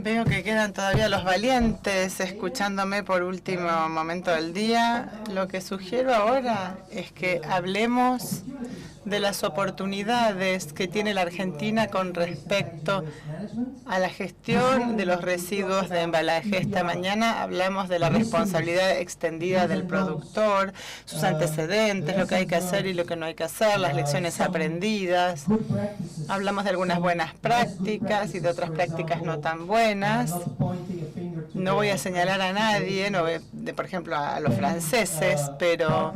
Veo que quedan todavía los valientes escuchándome por último momento del día. Lo que sugiero ahora es que hablemos de las oportunidades que tiene la Argentina con respecto a la gestión de los residuos de embalaje. Esta mañana hablamos de la responsabilidad extendida del productor, sus antecedentes, lo que hay que hacer y lo que no hay que hacer, las lecciones aprendidas. Hablamos de algunas buenas prácticas y de otras prácticas no tan buenas. No voy a señalar a nadie, por ejemplo a los franceses, pero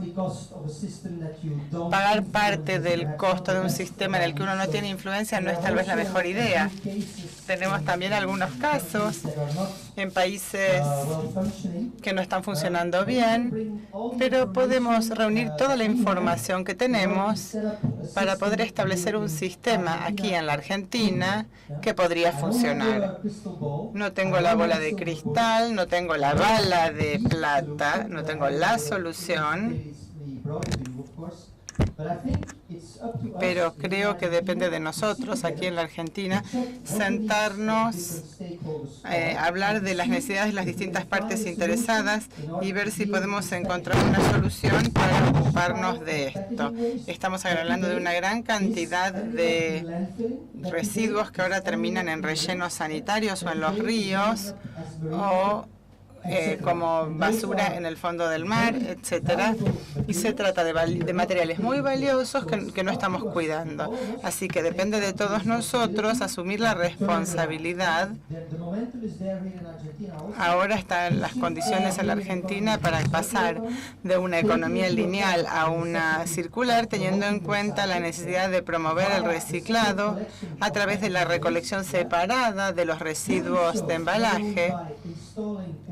pagar parte del costo de un sistema en el que uno no tiene influencia no es tal vez la mejor idea. Tenemos también algunos casos en países que no están funcionando bien, pero podemos reunir toda la información que tenemos para poder establecer un sistema aquí en la Argentina que podría funcionar. No tengo la bola de cristal, no tengo la bala de plata, no tengo la solución, pero creo que depende de nosotros aquí en la Argentina sentarnos, hablar de las necesidades de las distintas partes interesadas y ver si podemos encontrar una solución para ocuparnos de esto. Estamos hablando de una gran cantidad de residuos que ahora terminan en rellenos sanitarios o en los ríos o como basura en el fondo del mar, etcétera, y se trata de materiales muy valiosos que no estamos cuidando. Así que depende de todos nosotros asumir la responsabilidad. Ahora están las condiciones en la Argentina para pasar de una economía lineal a una circular, teniendo en cuenta la necesidad de promover el reciclado a través de la recolección separada de los residuos de embalaje.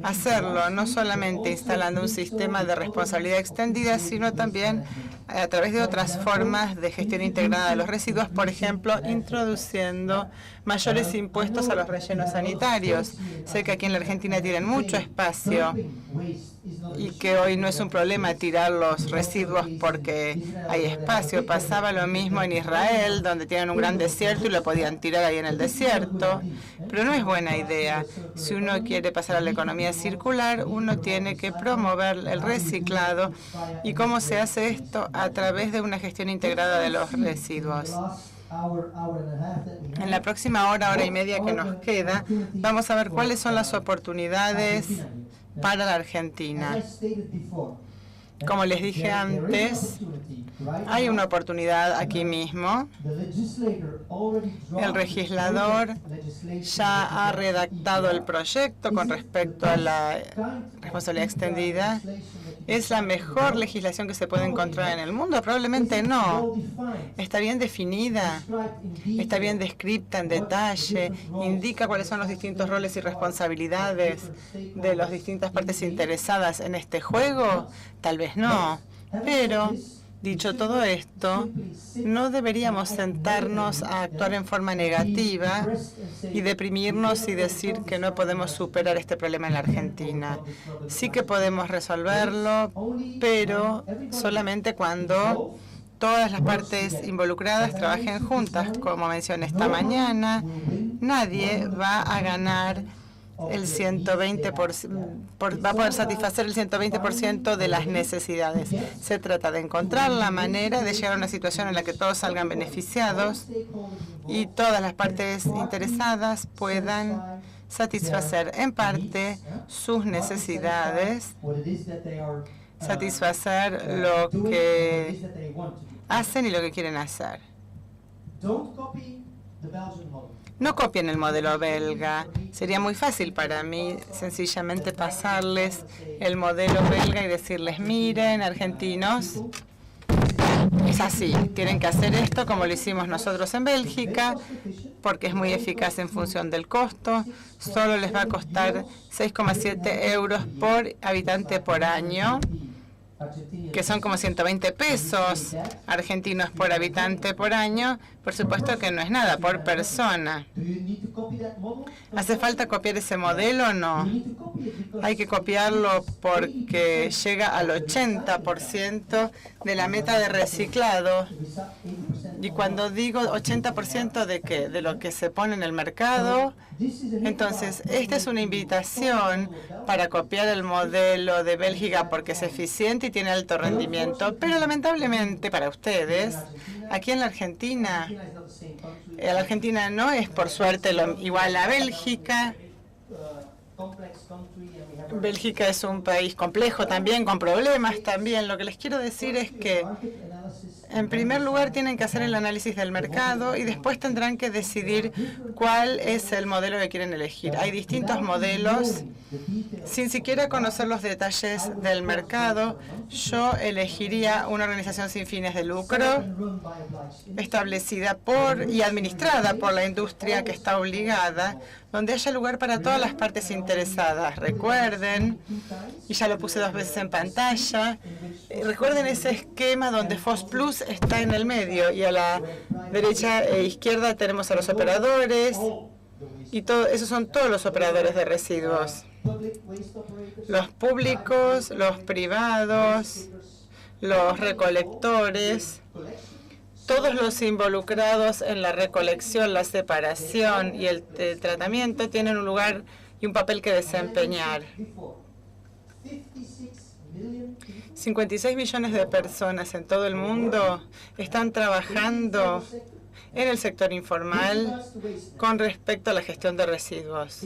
Hacerlo no solamente instalando un sistema de responsabilidad extendida, sino también a través de otras formas de gestión integrada de los residuos, por ejemplo, introduciendo mayores impuestos a los rellenos sanitarios. Sé que aquí en la Argentina tienen mucho espacio y que hoy no es un problema tirar los residuos porque hay espacio. Pasaba lo mismo en Israel, donde tienen un gran desierto y lo podían tirar ahí en el desierto. Pero no es buena idea. Si uno quiere pasar a la economía circular, uno tiene que promover el reciclado. ¿Y cómo se hace esto? A través de una gestión integrada de los residuos. En la próxima hora y media que nos queda, vamos a ver cuáles son las oportunidades para la Argentina. Como les dije antes, hay una oportunidad aquí mismo. El legislador ya ha redactado el proyecto con respecto a la responsabilidad extendida. ¿Es la mejor legislación que se puede encontrar en el mundo? Probablemente no. Está bien definida, está bien descrita en detalle, indica cuáles son los distintos roles y responsabilidades de las distintas partes interesadas en este juego. Tal vez no, pero dicho todo esto, no deberíamos sentarnos a actuar en forma negativa y deprimirnos y decir que no podemos superar este problema en la Argentina. Sí que podemos resolverlo, pero solamente cuando todas las partes involucradas trabajen juntas. Como mencioné esta mañana, nadie va a ganar el 120%, va a poder satisfacer el 120% de las necesidades. Se trata de encontrar la manera de llegar a una situación en la que todos salgan beneficiados y todas las partes interesadas puedan satisfacer en parte sus necesidades, satisfacer lo que hacen y lo que quieren hacer. No copien el modelo belga. Sería muy fácil para mí sencillamente pasarles el modelo belga y decirles, miren, argentinos, es así, tienen que hacer esto como lo hicimos nosotros en Bélgica, porque es muy eficaz en función del costo. Solo les va a costar 6,7 euros por habitante por año, que son como 120 pesos argentinos por habitante por año. Por supuesto que no es nada por persona. ¿Hace falta copiar ese modelo o no? Hay que copiarlo porque llega al 80% de la meta de reciclado. Y cuando digo 80% de qué, de lo que se pone en el mercado, entonces esta es una invitación para copiar el modelo de Bélgica porque es eficiente y tiene alto rendimiento. Pero lamentablemente para ustedes, aquí en la Argentina no es por suerte igual a Bélgica. Bélgica es un país complejo también, con problemas también. Lo que les quiero decir es que, en primer lugar, tienen que hacer el análisis del mercado y después tendrán que decidir cuál es el modelo que quieren elegir. Hay distintos modelos. Sin siquiera conocer los detalles del mercado, yo elegiría una organización sin fines de lucro, establecida por y administrada por la industria que está obligada, donde haya lugar para todas las partes interesadas. Recuerden, y ya lo puse 2 veces en pantalla, recuerden ese esquema donde FOSplus está en el medio y a la derecha e izquierda tenemos a los operadores y esos son todos los operadores de residuos. Los públicos, los privados, los recolectores, todos los involucrados en la recolección, la separación y el tratamiento tienen un lugar y un papel que desempeñar. 56 millones de personas en todo el mundo están trabajando en el sector informal con respecto a la gestión de residuos.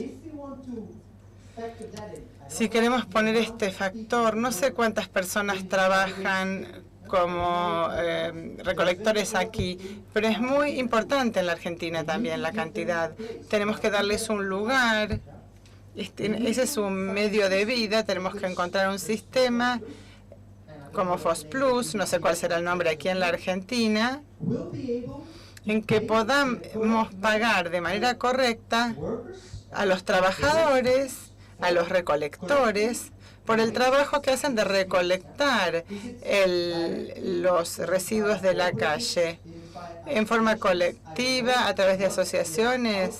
Si queremos poner este factor, no sé cuántas personas trabajan como recolectores aquí, pero es muy importante en la Argentina también la cantidad. Tenemos que darles un lugar, ese es un medio de vida, tenemos que encontrar un sistema como FOSplus, no sé cuál será el nombre aquí en la Argentina, en que podamos pagar de manera correcta a los trabajadores, a los recolectores, por el trabajo que hacen de recolectar los residuos de la calle en forma colectiva, a través de asociaciones.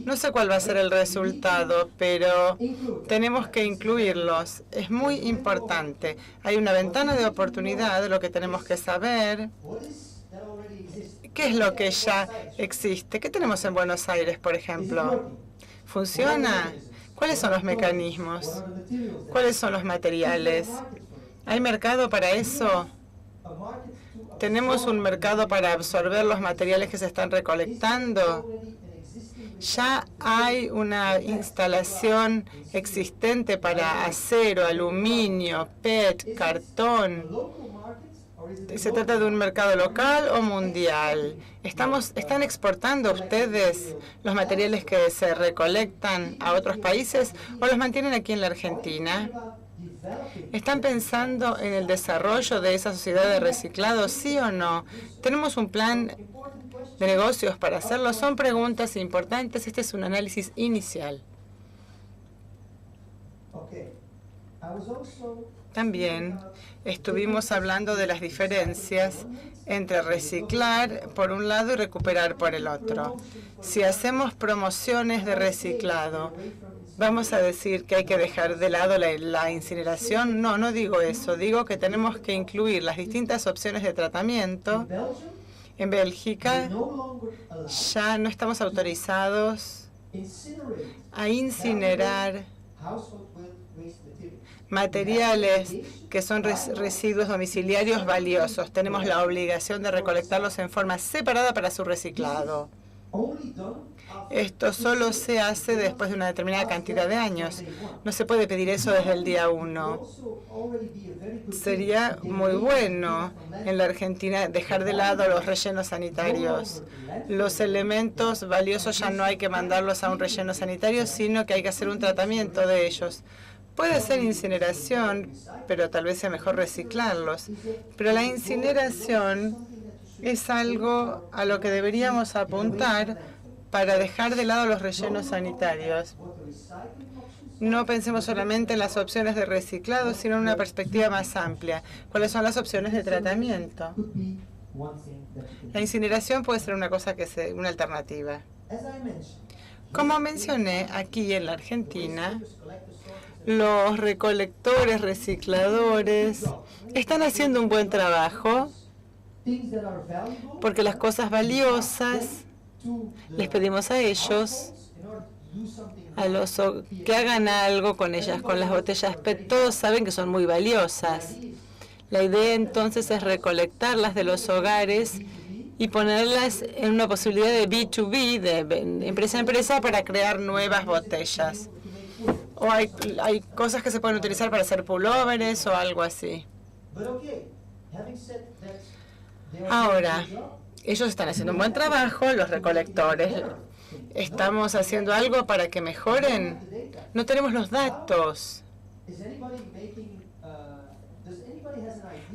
No sé cuál va a ser el resultado, pero tenemos que incluirlos. Es muy importante. Hay una ventana de oportunidad. Lo que tenemos que saber, ¿qué es lo que ya existe? ¿Qué tenemos en Buenos Aires, por ejemplo? ¿Funciona? ¿Cuáles son los mecanismos? ¿Cuáles son los materiales? ¿Hay mercado para eso? ¿Tenemos un mercado para absorber los materiales que se están recolectando? ¿Ya hay una instalación existente para acero, aluminio, PET, cartón? ¿Se trata de un mercado local o mundial? ¿Están exportando ustedes los materiales que se recolectan a otros países o los mantienen aquí en la Argentina? ¿Están pensando en el desarrollo de esa sociedad de reciclado, sí o no? ¿Tenemos un plan de negocios para hacerlo? Son preguntas importantes. Este es un análisis inicial. También estuvimos hablando de las diferencias entre reciclar por un lado y recuperar por el otro. Si hacemos promociones de reciclado, ¿vamos a decir que hay que dejar de lado la incineración? No, no digo eso. Digo que tenemos que incluir las distintas opciones de tratamiento. En Bélgica ya no estamos autorizados a incinerar materiales que son residuos domiciliarios valiosos. Tenemos la obligación de recolectarlos en forma separada para su reciclado. Esto solo se hace después de una determinada cantidad de años. No se puede pedir eso desde el día 1. Sería muy bueno en la Argentina dejar de lado los rellenos sanitarios. Los elementos valiosos ya no hay que mandarlos a un relleno sanitario, sino que hay que hacer un tratamiento de ellos. Puede ser incineración, pero tal vez sea mejor reciclarlos. Pero la incineración es algo a lo que deberíamos apuntar para dejar de lado los rellenos sanitarios. No pensemos solamente en las opciones de reciclado, sino en una perspectiva más amplia. ¿Cuáles son las opciones de tratamiento? La incineración puede ser una una alternativa. Como mencioné, aquí en la Argentina, los recolectores, recicladores, están haciendo un buen trabajo. Porque las cosas valiosas les pedimos a ellos, que hagan algo con ellas, con las botellas PET. Todos saben que son muy valiosas. La idea entonces es recolectarlas de los hogares y ponerlas en una posibilidad de B2B, de empresa a empresa, para crear nuevas botellas. O hay cosas que se pueden utilizar para hacer pulóveres o algo así. Ahora, ellos están haciendo un buen trabajo, los recolectores. ¿Estamos haciendo algo para que mejoren? No tenemos los datos.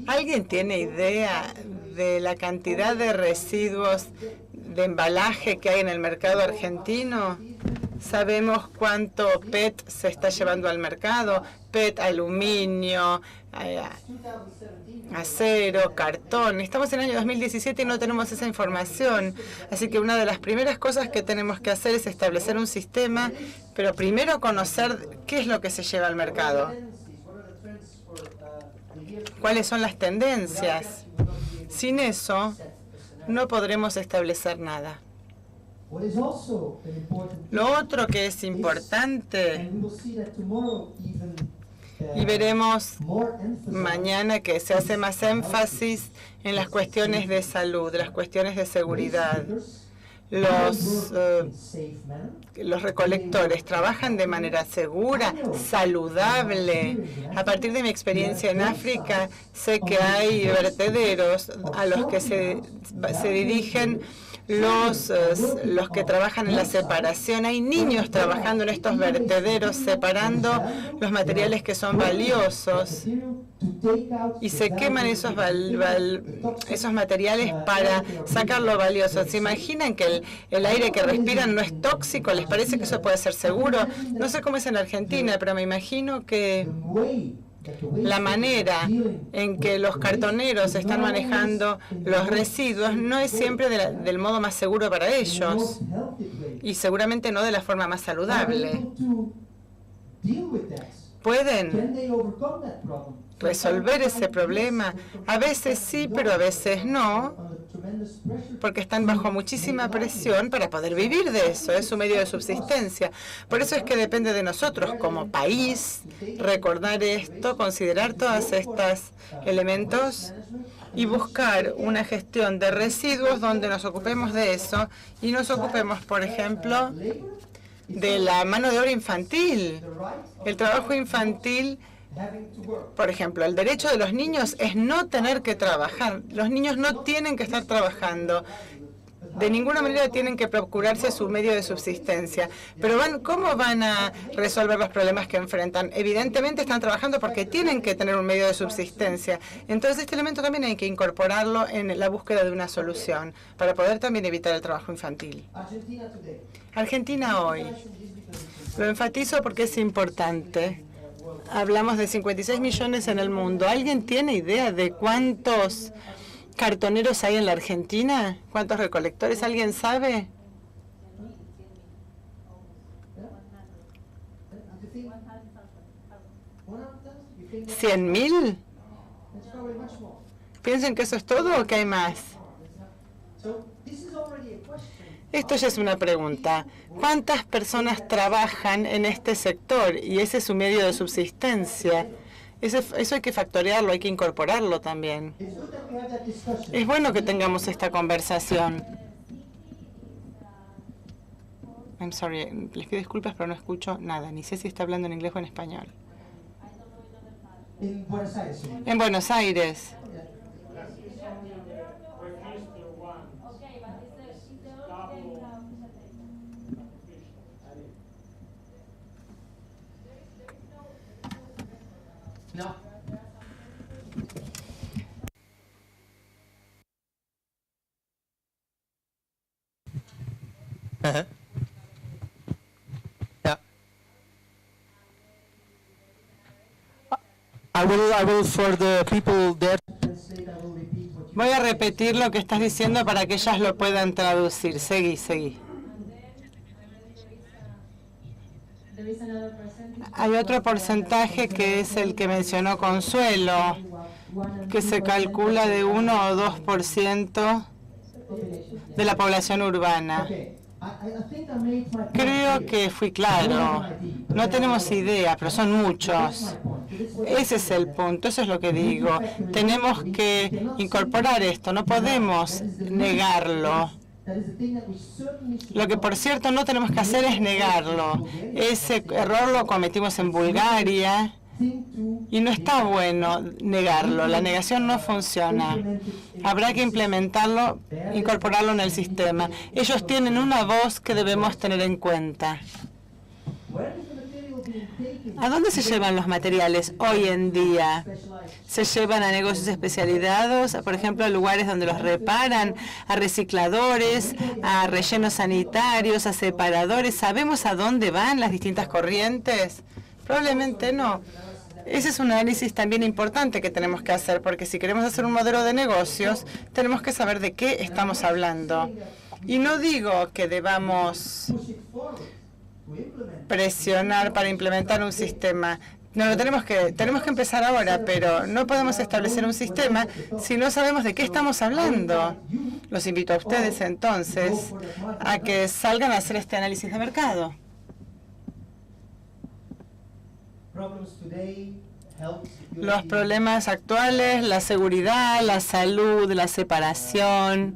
¿Alguien tiene idea de la cantidad de residuos de embalaje que hay en el mercado argentino? ¿Sabemos cuánto PET se está llevando al mercado? PET, aluminio, acero, cartón. Estamos en el año 2017 y no tenemos esa información. Así que una de las primeras cosas que tenemos que hacer es establecer un sistema, pero primero conocer qué es lo que se lleva al mercado. ¿Cuáles son las tendencias? Sin eso, no podremos establecer nada. Lo otro que es importante, y veremos mañana que se hace más énfasis en las cuestiones de salud, las cuestiones de seguridad. Los recolectores trabajan de manera segura, saludable. A partir de mi experiencia en África, sé que hay vertederos a los que se dirigen los que trabajan en la separación. Hay niños trabajando en estos vertederos, separando los materiales que son valiosos. Y se queman esos materiales para sacar lo valioso. ¿Se imaginan que el aire que respiran no es tóxico? ¿Les parece que eso puede ser seguro? No sé cómo es en Argentina, pero me imagino que la manera en que los cartoneros están manejando los residuos no es siempre del modo más seguro para ellos, y seguramente no de la forma más saludable. ¿Pueden resolver ese problema? A veces sí, pero a veces no, porque están bajo muchísima presión para poder vivir de eso. Es su medio de subsistencia. Por eso es que depende de nosotros como país recordar esto, considerar todos estos elementos y buscar una gestión de residuos donde nos ocupemos de eso y nos ocupemos, por ejemplo, de la mano de obra infantil. El trabajo infantil, por ejemplo, el derecho de los niños es no tener que trabajar. Los niños no tienen que estar trabajando. De ninguna manera tienen que procurarse su medio de subsistencia. Pero ¿cómo van a resolver los problemas que enfrentan? Evidentemente están trabajando porque tienen que tener un medio de subsistencia. Entonces este elemento también hay que incorporarlo en la búsqueda de una solución para poder también evitar el trabajo infantil. Argentina hoy. Lo enfatizo porque es importante. Hablamos de 56 millones en el mundo. ¿Alguien tiene idea de cuántos cartoneros hay en la Argentina? ¿Cuántos recolectores? ¿Alguien sabe? ¿100.000? ¿Piensan que eso es todo o que hay más? Esto ya es una pregunta. ¿Cuántas personas trabajan en este sector? Y ese es su medio de subsistencia. Eso hay que factorearlo, hay que incorporarlo también. Es bueno que tengamos esta conversación. I'm sorry, les pido disculpas, pero no escucho nada. Ni sé si está hablando en inglés o en español. En Buenos Aires. No. Yeah. I will for the people there. Voy a repetir lo que estás diciendo para que ellas lo puedan traducir. Seguí. Hay otro porcentaje que es el que mencionó Consuelo, que se calcula de 1 o 2% de la población urbana. Creo que fui claro. No tenemos idea, pero son muchos. Ese es el punto, eso es lo que digo. Tenemos que incorporar esto, no podemos negarlo. Lo que, por cierto, no tenemos que hacer es negarlo. Ese error lo cometimos en Bulgaria y no está bueno negarlo. La negación no funciona. Habrá que implementarlo, incorporarlo en el sistema. Ellos tienen una voz que debemos tener en cuenta. ¿A dónde se llevan los materiales hoy en día? ¿Se llevan a negocios especializados, por ejemplo, a lugares donde los reparan, a recicladores, a rellenos sanitarios, a separadores? ¿Sabemos a dónde van las distintas corrientes? Probablemente no. Ese es un análisis también importante que tenemos que hacer, porque si queremos hacer un modelo de negocios, tenemos que saber de qué estamos hablando. Y no digo que debamos presionar para implementar un sistema. No, tenemos que empezar ahora, pero no podemos establecer un sistema si no sabemos de qué estamos hablando. Los invito a ustedes entonces a que salgan a hacer este análisis de mercado. Los problemas actuales, la seguridad, la salud, la separación.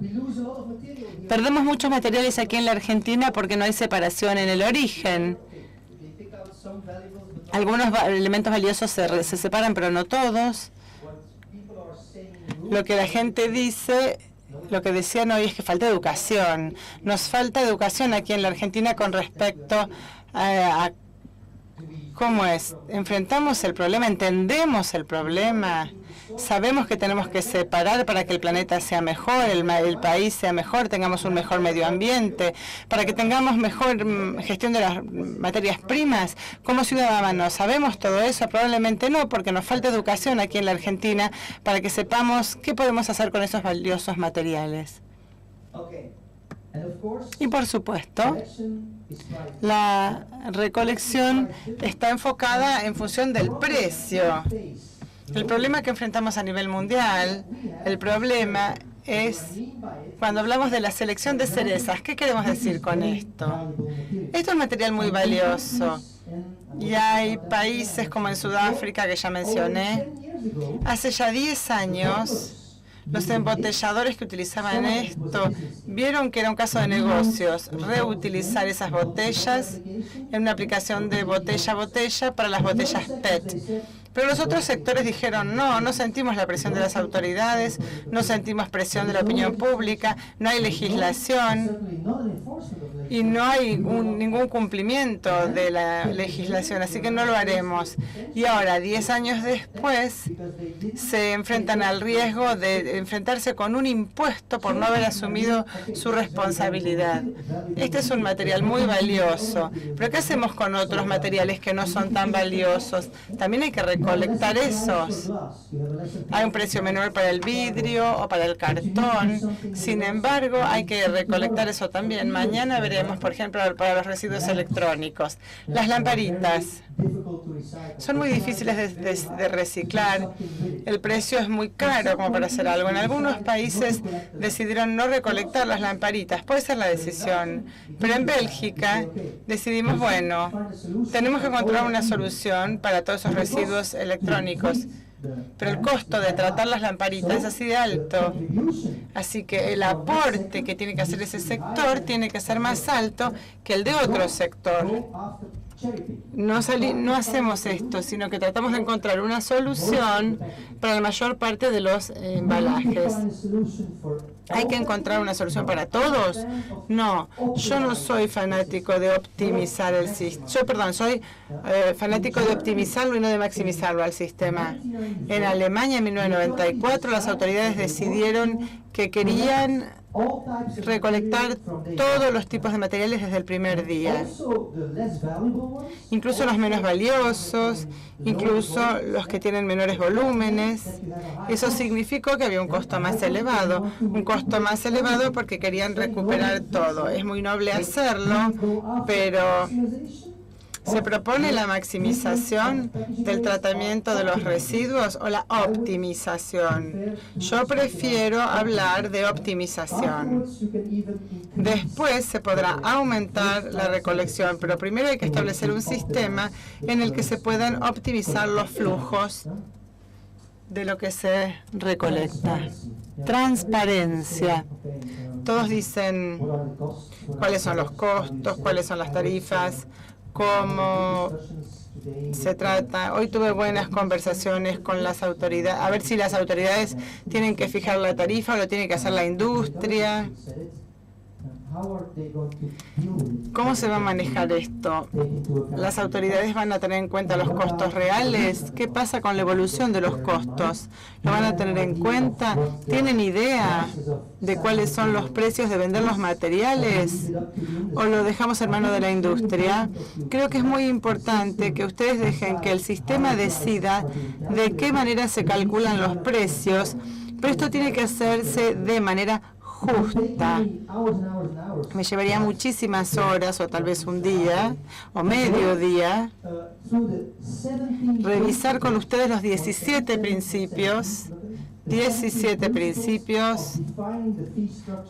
Perdemos muchos materiales aquí en la Argentina porque no hay separación en el origen. Algunos elementos valiosos se separan, pero no todos. Lo que la gente dice, lo que decían hoy es que falta educación. Nos falta educación aquí en la Argentina con respecto a cómo es. Enfrentamos el problema, entendemos el problema. Sabemos que tenemos que separar para que el planeta sea mejor, el país sea mejor, tengamos un mejor medio ambiente, para que tengamos mejor gestión de las materias primas. Como ciudadanos, ¿sabemos todo eso? Probablemente no, porque nos falta educación aquí en la Argentina para que sepamos qué podemos hacer con esos valiosos materiales. Y por supuesto, la recolección está enfocada en función del precio. El problema que enfrentamos a nivel mundial, el problema es cuando hablamos de la selección de cerezas. ¿Qué queremos decir con esto? Esto es material muy valioso. Y hay países como en Sudáfrica, que ya mencioné. Hace ya 10 años, los embotelladores que utilizaban esto vieron que era un caso de negocios, reutilizar esas botellas en una aplicación de botella a botella para las botellas PET. Pero los otros sectores dijeron, no sentimos la presión de las autoridades, no sentimos presión de la opinión pública, no hay legislación y no hay ningún cumplimiento de la legislación, así que no lo haremos. Y ahora, 10 años después, se enfrentan al riesgo de enfrentarse con un impuesto por no haber asumido su responsabilidad. Este es un material muy valioso, pero ¿qué hacemos con otros materiales que no son tan valiosos? También hay que recolectar esos. Hay un precio menor para el vidrio o para el cartón. Sin embargo, hay que recolectar eso también. Mañana veremos, por ejemplo, para los residuos electrónicos. Las lamparitas son muy difíciles de reciclar. El precio es muy caro como para hacer algo. En algunos países decidieron no recolectar las lamparitas. Puede ser la decisión. Pero en Bélgica decidimos, bueno, tenemos que encontrar una solución para todos esos residuos electrónicos. Pero el costo de tratar las lamparitas es así de alto. Así que el aporte que tiene que hacer ese sector tiene que ser más alto que el de otro sector. No hacemos esto, sino que tratamos de encontrar una solución para la mayor parte de los embalajes. ¿Hay que encontrar una solución para todos? No, yo no soy fanático de optimizar el sistema. Soy fanático de optimizarlo y no de maximizarlo al sistema. En Alemania, en 1994, las autoridades decidieron que querían recolectar todos los tipos de materiales desde el primer día, incluso los menos valiosos, incluso los que tienen menores volúmenes. Eso significó que había un costo más elevado porque querían recuperar todo. Es muy noble hacerlo, pero ¿Se propone la maximización del tratamiento de los residuos o la optimización? Yo prefiero hablar de optimización. Después se podrá aumentar la recolección, pero primero hay que establecer un sistema en el que se puedan optimizar los flujos de lo que se recolecta. Transparencia. Todos dicen cuáles son los costos, cuáles son las tarifas, cómo se trata. Hoy tuve buenas conversaciones con las autoridades, a ver si las autoridades tienen que fijar la tarifa o lo tiene que hacer la industria. ¿Cómo se va a manejar esto? ¿Las autoridades van a tener en cuenta los costos reales? ¿Qué pasa con la evolución de los costos? ¿Lo van a tener en cuenta? ¿Tienen idea de cuáles son los precios de vender los materiales? ¿O lo dejamos en manos de la industria? Creo que es muy importante que ustedes dejen que el sistema decida de qué manera se calculan los precios, pero esto tiene que hacerse de manera justa. Me llevaría muchísimas horas o tal vez un día o medio día revisar con ustedes los 17 principios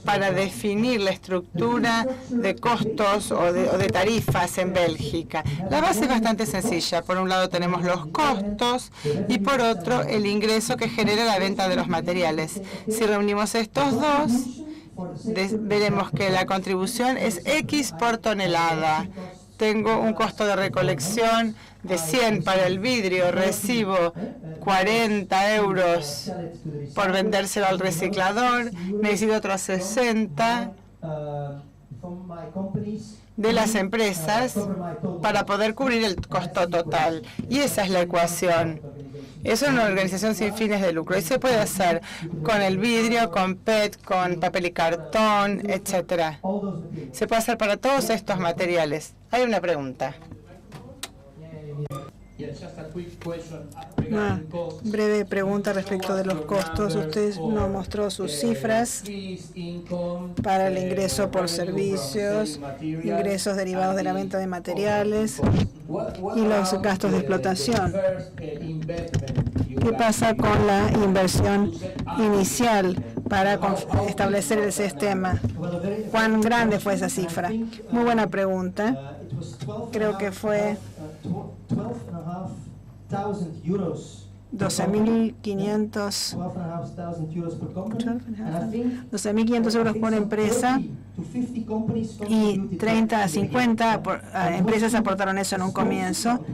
para definir la estructura de costos o de tarifas en Bélgica. La base es bastante sencilla. Por un lado tenemos los costos y por otro el ingreso que genera la venta de los materiales. Si reunimos estos dos, veremos que la contribución es X por tonelada. Tengo un costo de recolección de 100 para el vidrio, recibo 40 euros por vendérselo al reciclador, necesito otros 60 de las empresas para poder cubrir el costo total. Y esa es la ecuación. Es una organización sin fines de lucro y se puede hacer con el vidrio, con PET, con papel y cartón, etcétera. Se puede hacer para todos estos materiales. Hay una pregunta. Una breve pregunta respecto de los costos. Usted nos mostró sus cifras para el ingreso por servicios, ingresos derivados de la venta de materiales y los gastos de explotación. ¿Qué pasa con la inversión inicial para establecer el sistema? ¿Cuán grande fue esa cifra? Muy buena pregunta. Creo que fue 12.500 euros por empresa y 30 a 50 empresas aportaron eso en un comienzo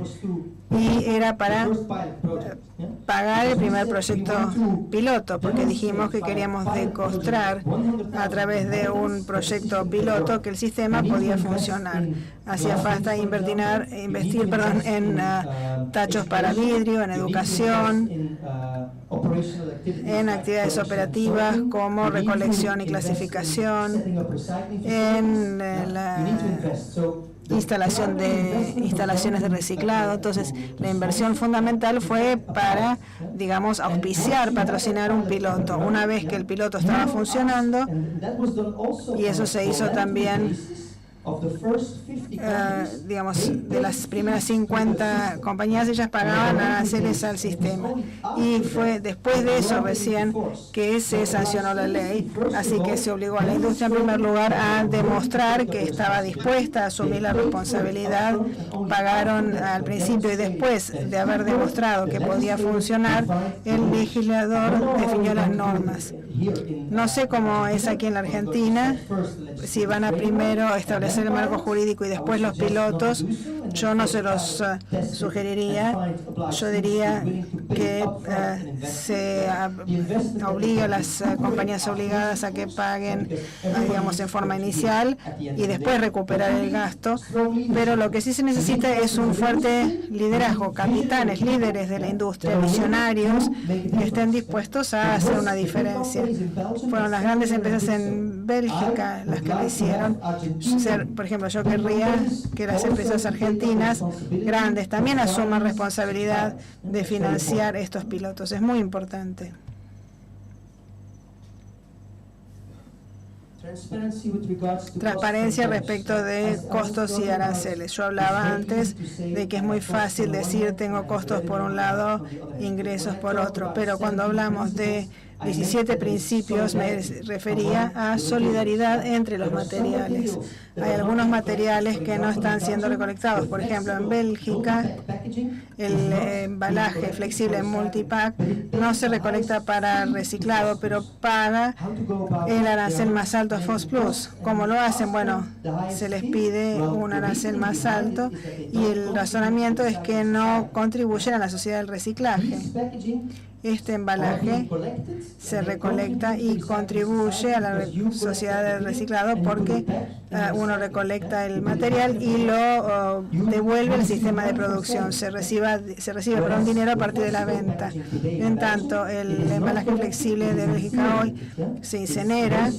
y era para pagar el primer proyecto piloto, porque dijimos que queríamos demostrar a través de un proyecto piloto que el sistema podía funcionar. Hacía falta investir en tachos para vidrio, en educación, en actividades operativas como recolección y clasificación, en la instalación de instalaciones de reciclado. Entonces, la inversión fundamental fue para, digamos, auspiciar, patrocinar un piloto. Una vez que el piloto estaba funcionando, y eso se hizo también, digamos, de las primeras 50 compañías, ellas pagaban aranceles al sistema. Y fue después de eso recién que se sancionó la ley. Así que se obligó a la industria en primer lugar a demostrar que estaba dispuesta a asumir la responsabilidad. Pagaron al principio y después de haber demostrado que podía funcionar, el legislador definió las normas. No sé cómo es aquí en la Argentina, si van a primero establecer el marco jurídico y después los pilotos. Yo no se los sugeriría. Yo diría que se obliga a las compañías obligadas a que paguen, digamos, en forma inicial y después recuperar el gasto. Pero lo que sí se necesita es un fuerte liderazgo, capitanes, líderes de la industria, visionarios que estén dispuestos a hacer una diferencia. Fueron las grandes empresas en Bélgica las que lo hicieron. Por ejemplo, yo querría que las empresas argentinas grandes también asuman responsabilidad de financiar estos pilotos. Es muy importante. Transparencia respecto de costos y aranceles. Yo hablaba antes de que es muy fácil decir tengo costos por un lado, ingresos por otro, pero cuando hablamos de 17 principios me refería a solidaridad entre los materiales. Hay algunos materiales que no están siendo recolectados. Por ejemplo, en Bélgica, el embalaje flexible multipack no se recolecta para reciclado, pero paga el arancel más alto a FOS Plus. ¿Cómo lo hacen? Bueno, se les pide un arancel más alto y el razonamiento es que no contribuyen a la sociedad del reciclaje. Este embalaje se recolecta y contribuye a la sociedad del reciclado porque uno recolecta el material y lo devuelve al sistema de producción. Se recibe por un dinero a partir de la venta. En tanto, el embalaje flexible de Bélgica hoy se incinera,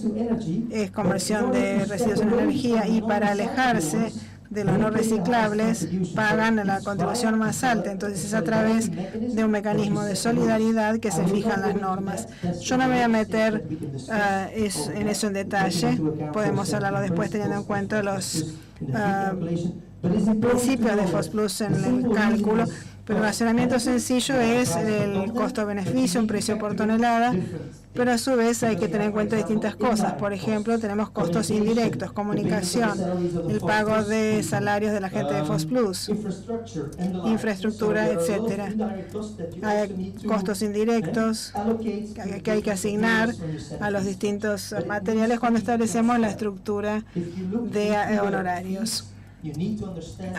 es conversión de residuos en energía y para alejarse de los no reciclables pagan la contribución más alta. Entonces es a través de un mecanismo de solidaridad que se fijan las normas. Yo no me voy a meter en eso en detalle, podemos hablarlo después teniendo en cuenta los principios de FOS Plus en el cálculo, pero el razonamiento sencillo es el costo-beneficio, un precio por tonelada, pero a su vez hay que tener en cuenta distintas cosas. Por ejemplo, tenemos costos indirectos, comunicación, el pago de salarios de la gente de FOS Plus, infraestructura, etcétera. Hay costos indirectos que hay que asignar a los distintos materiales cuando establecemos la estructura de honorarios.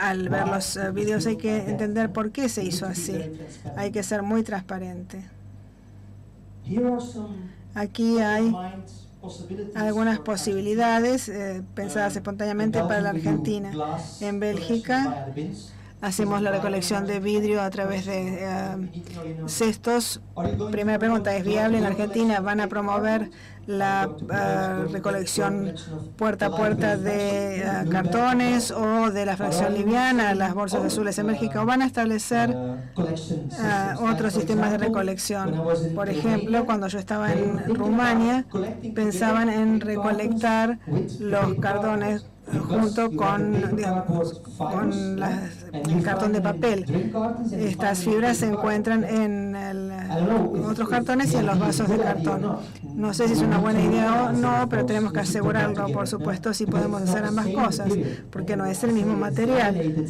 Al ver los vídeos hay que entender por qué se hizo así. Hay que ser muy transparente. Aquí hay algunas posibilidades pensadas espontáneamente para la Argentina. En Bélgica hacemos la recolección de vidrio a través de cestos. Primera pregunta, ¿es viable en Argentina? ¿Van a promover la recolección puerta a puerta de cartones o de la fracción liviana, las bolsas azules en Bélgica, o van a establecer otros sistemas de recolección? Por ejemplo, cuando yo estaba en Rumania, pensaban en recolectar los cartones junto con el cartón de papel. Estas fibras se encuentran en otros cartones y en los vasos de cartón. No sé si es una buena idea o no, pero tenemos que asegurarlo, por supuesto, si podemos hacer ambas cosas, porque no es el mismo material.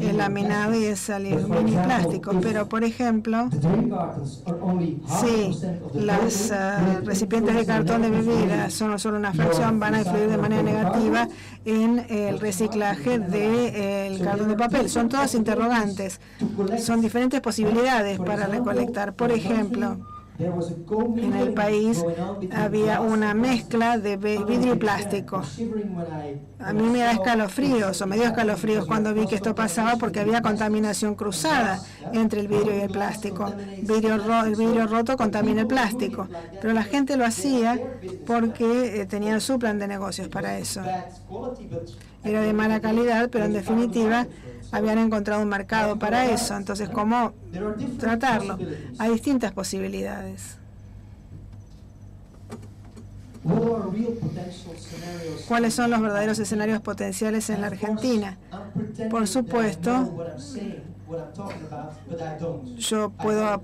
El laminado y es aluminio y plástico, pero por ejemplo, si las recipientes de cartón de bebida son solo una fracción, van a influir de manera negativa en el reciclaje del cartón de papel. Son todas interrogantes, son diferentes posibilidades para recolectar. Por ejemplo, en el país había una mezcla de vidrio y plástico. A mí me da escalofríos, o me dio escalofríos cuando vi que esto pasaba porque había contaminación cruzada entre el vidrio y el plástico. El vidrio roto contamina el plástico, pero la gente lo hacía porque tenían su plan de negocios para eso. Era de mala calidad, pero en definitiva habían encontrado un mercado para eso. Entonces, ¿cómo tratarlo? Hay distintas posibilidades. ¿Cuáles son los verdaderos escenarios potenciales en la Argentina? Por supuesto, yo puedo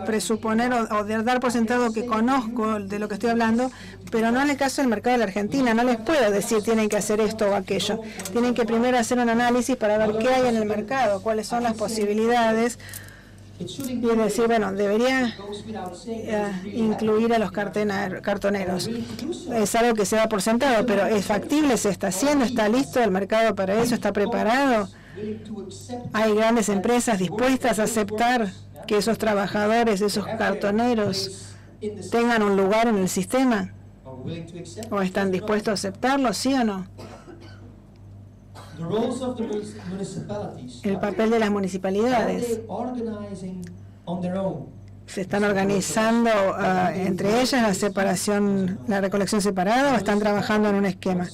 presuponer o dar por sentado que conozco de lo que estoy hablando, pero no en el caso del mercado de la Argentina. No les puedo decir tienen que hacer esto o aquello. Tienen que primero hacer un análisis para ver qué hay en el mercado, cuáles son las posibilidades. Y decir, bueno, debería incluir a los cartoneros. Es algo que se da por sentado, pero ¿es factible? ¿Se está haciendo? ¿Está listo el mercado para eso? ¿Está preparado? ¿Hay grandes empresas dispuestas a aceptar que esos trabajadores, esos cartoneros, tengan un lugar en el sistema? ¿O están dispuestos a aceptarlo, sí o no? El papel de las municipalidades. ¿Se están organizando entre ellas la separación, la recolección separada, o están trabajando en un esquema?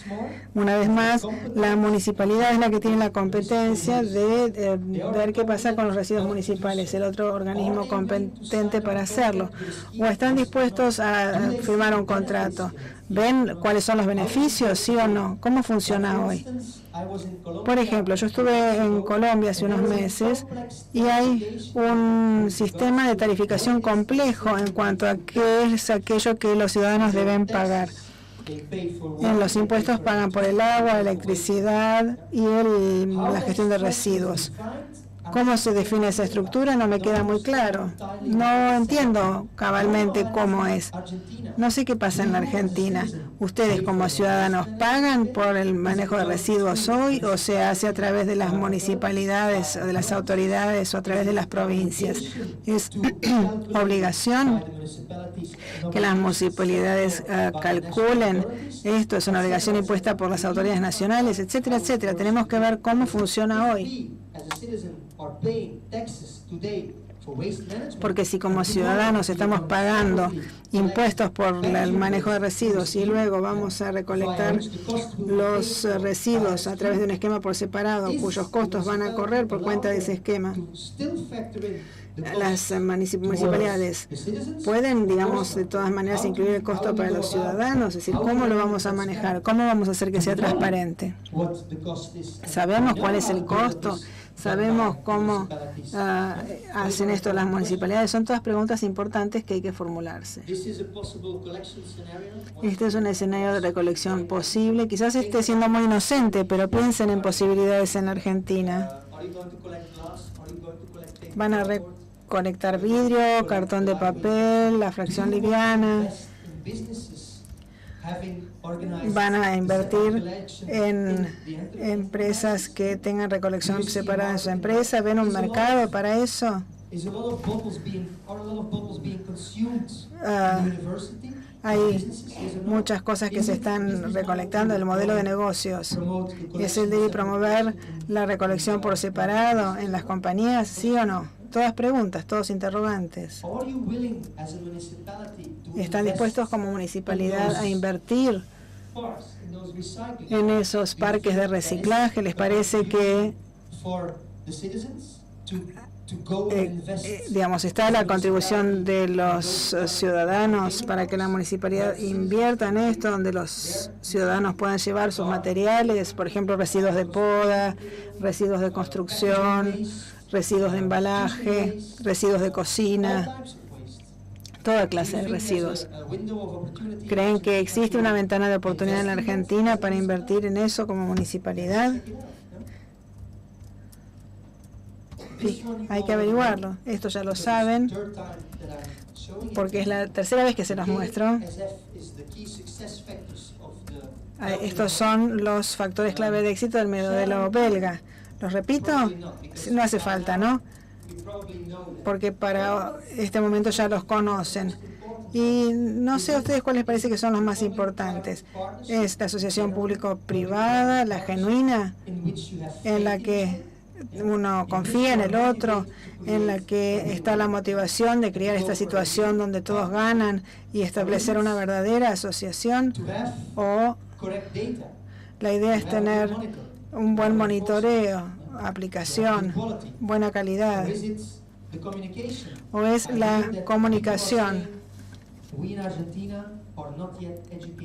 Una vez más, la municipalidad es la que tiene la competencia de ver qué pasa con los residuos municipales, el otro organismo competente para hacerlo. ¿O están dispuestos a firmar un contrato? ¿Ven cuáles son los beneficios, sí o no? ¿Cómo funciona hoy? Por ejemplo, yo estuve en Colombia hace unos meses y hay un sistema de tarificación complejo en cuanto a qué es aquello que los ciudadanos deben pagar. En los impuestos pagan por el agua, electricidad y la gestión de residuos. ¿Cómo se define esa estructura? No me queda muy claro. No entiendo cabalmente cómo es. No sé qué pasa en la Argentina. ¿Ustedes como ciudadanos pagan por el manejo de residuos hoy o se hace a través de las municipalidades o de las autoridades o a través de las provincias? ¿Es obligación que las municipalidades calculen esto? ¿Es una obligación impuesta por las autoridades nacionales, etcétera, etcétera? Tenemos que ver cómo funciona hoy. Porque si como ciudadanos estamos pagando impuestos por el manejo de residuos y luego vamos a recolectar los residuos a través de un esquema por separado, cuyos costos van a correr por cuenta de ese esquema, las municipalidades pueden, digamos, de todas maneras incluir el costo para los ciudadanos, es decir, ¿cómo lo vamos a manejar? ¿Cómo vamos a hacer que sea transparente? ¿Sabemos cuál es el costo? ¿Sabemos cómo hacen esto las municipalidades? Son todas preguntas importantes que hay que formularse. Este es un escenario de recolección posible. Quizás esté siendo muy inocente, pero piensen en posibilidades en la Argentina. ¿Van a recolectar vidrio, cartón de papel, la fracción liviana? ¿Van a invertir en empresas que tengan recolección separada en su empresa? ¿Ven un mercado para eso? Hay muchas cosas que se están recolectando. El modelo de negocios es el de promover la recolección por separado en las compañías, ¿sí o no? Todas preguntas, todos interrogantes. ¿Están dispuestos como municipalidad a invertir en esos parques de reciclaje? ¿Les parece que digamos, está la contribución de los ciudadanos para que la municipalidad invierta en esto, donde los ciudadanos puedan llevar sus materiales, por ejemplo, residuos de poda, residuos de construcción, residuos de embalaje, residuos de cocina, toda clase de residuos? ¿Creen que existe una ventana de oportunidad en la Argentina para invertir en eso como municipalidad? Sí, hay que averiguarlo. Esto ya lo saben, porque es la tercera vez que se los muestro. Estos son los factores clave de éxito del modelo belga. ¿Los repito? No hace falta, ¿no? Porque para este momento ya los conocen. Y no sé a ustedes cuáles les parece que son los más importantes. Es la asociación público-privada, la genuina, en la que uno confía en el otro, en la que está la motivación de crear esta situación donde todos ganan y establecer una verdadera asociación, o la idea es tener un buen monitoreo, aplicación, buena calidad, o es la comunicación.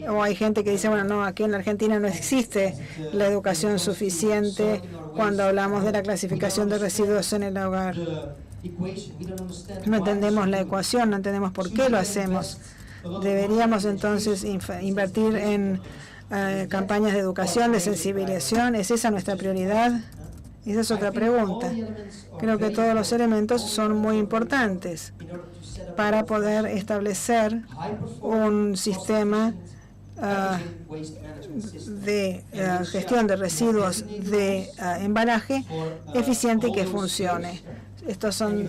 O hay gente que dice, bueno, no, aquí en la Argentina no existe la educación suficiente cuando hablamos de la clasificación de residuos en el hogar. No entendemos la ecuación, no entendemos por qué lo hacemos. Deberíamos entonces invertir en campañas de educación, de sensibilización. ¿Es esa nuestra prioridad? Esa es otra pregunta. Creo que todos los elementos son muy importantes para poder establecer un sistema de gestión de residuos de embalaje eficiente y que funcione. Estas son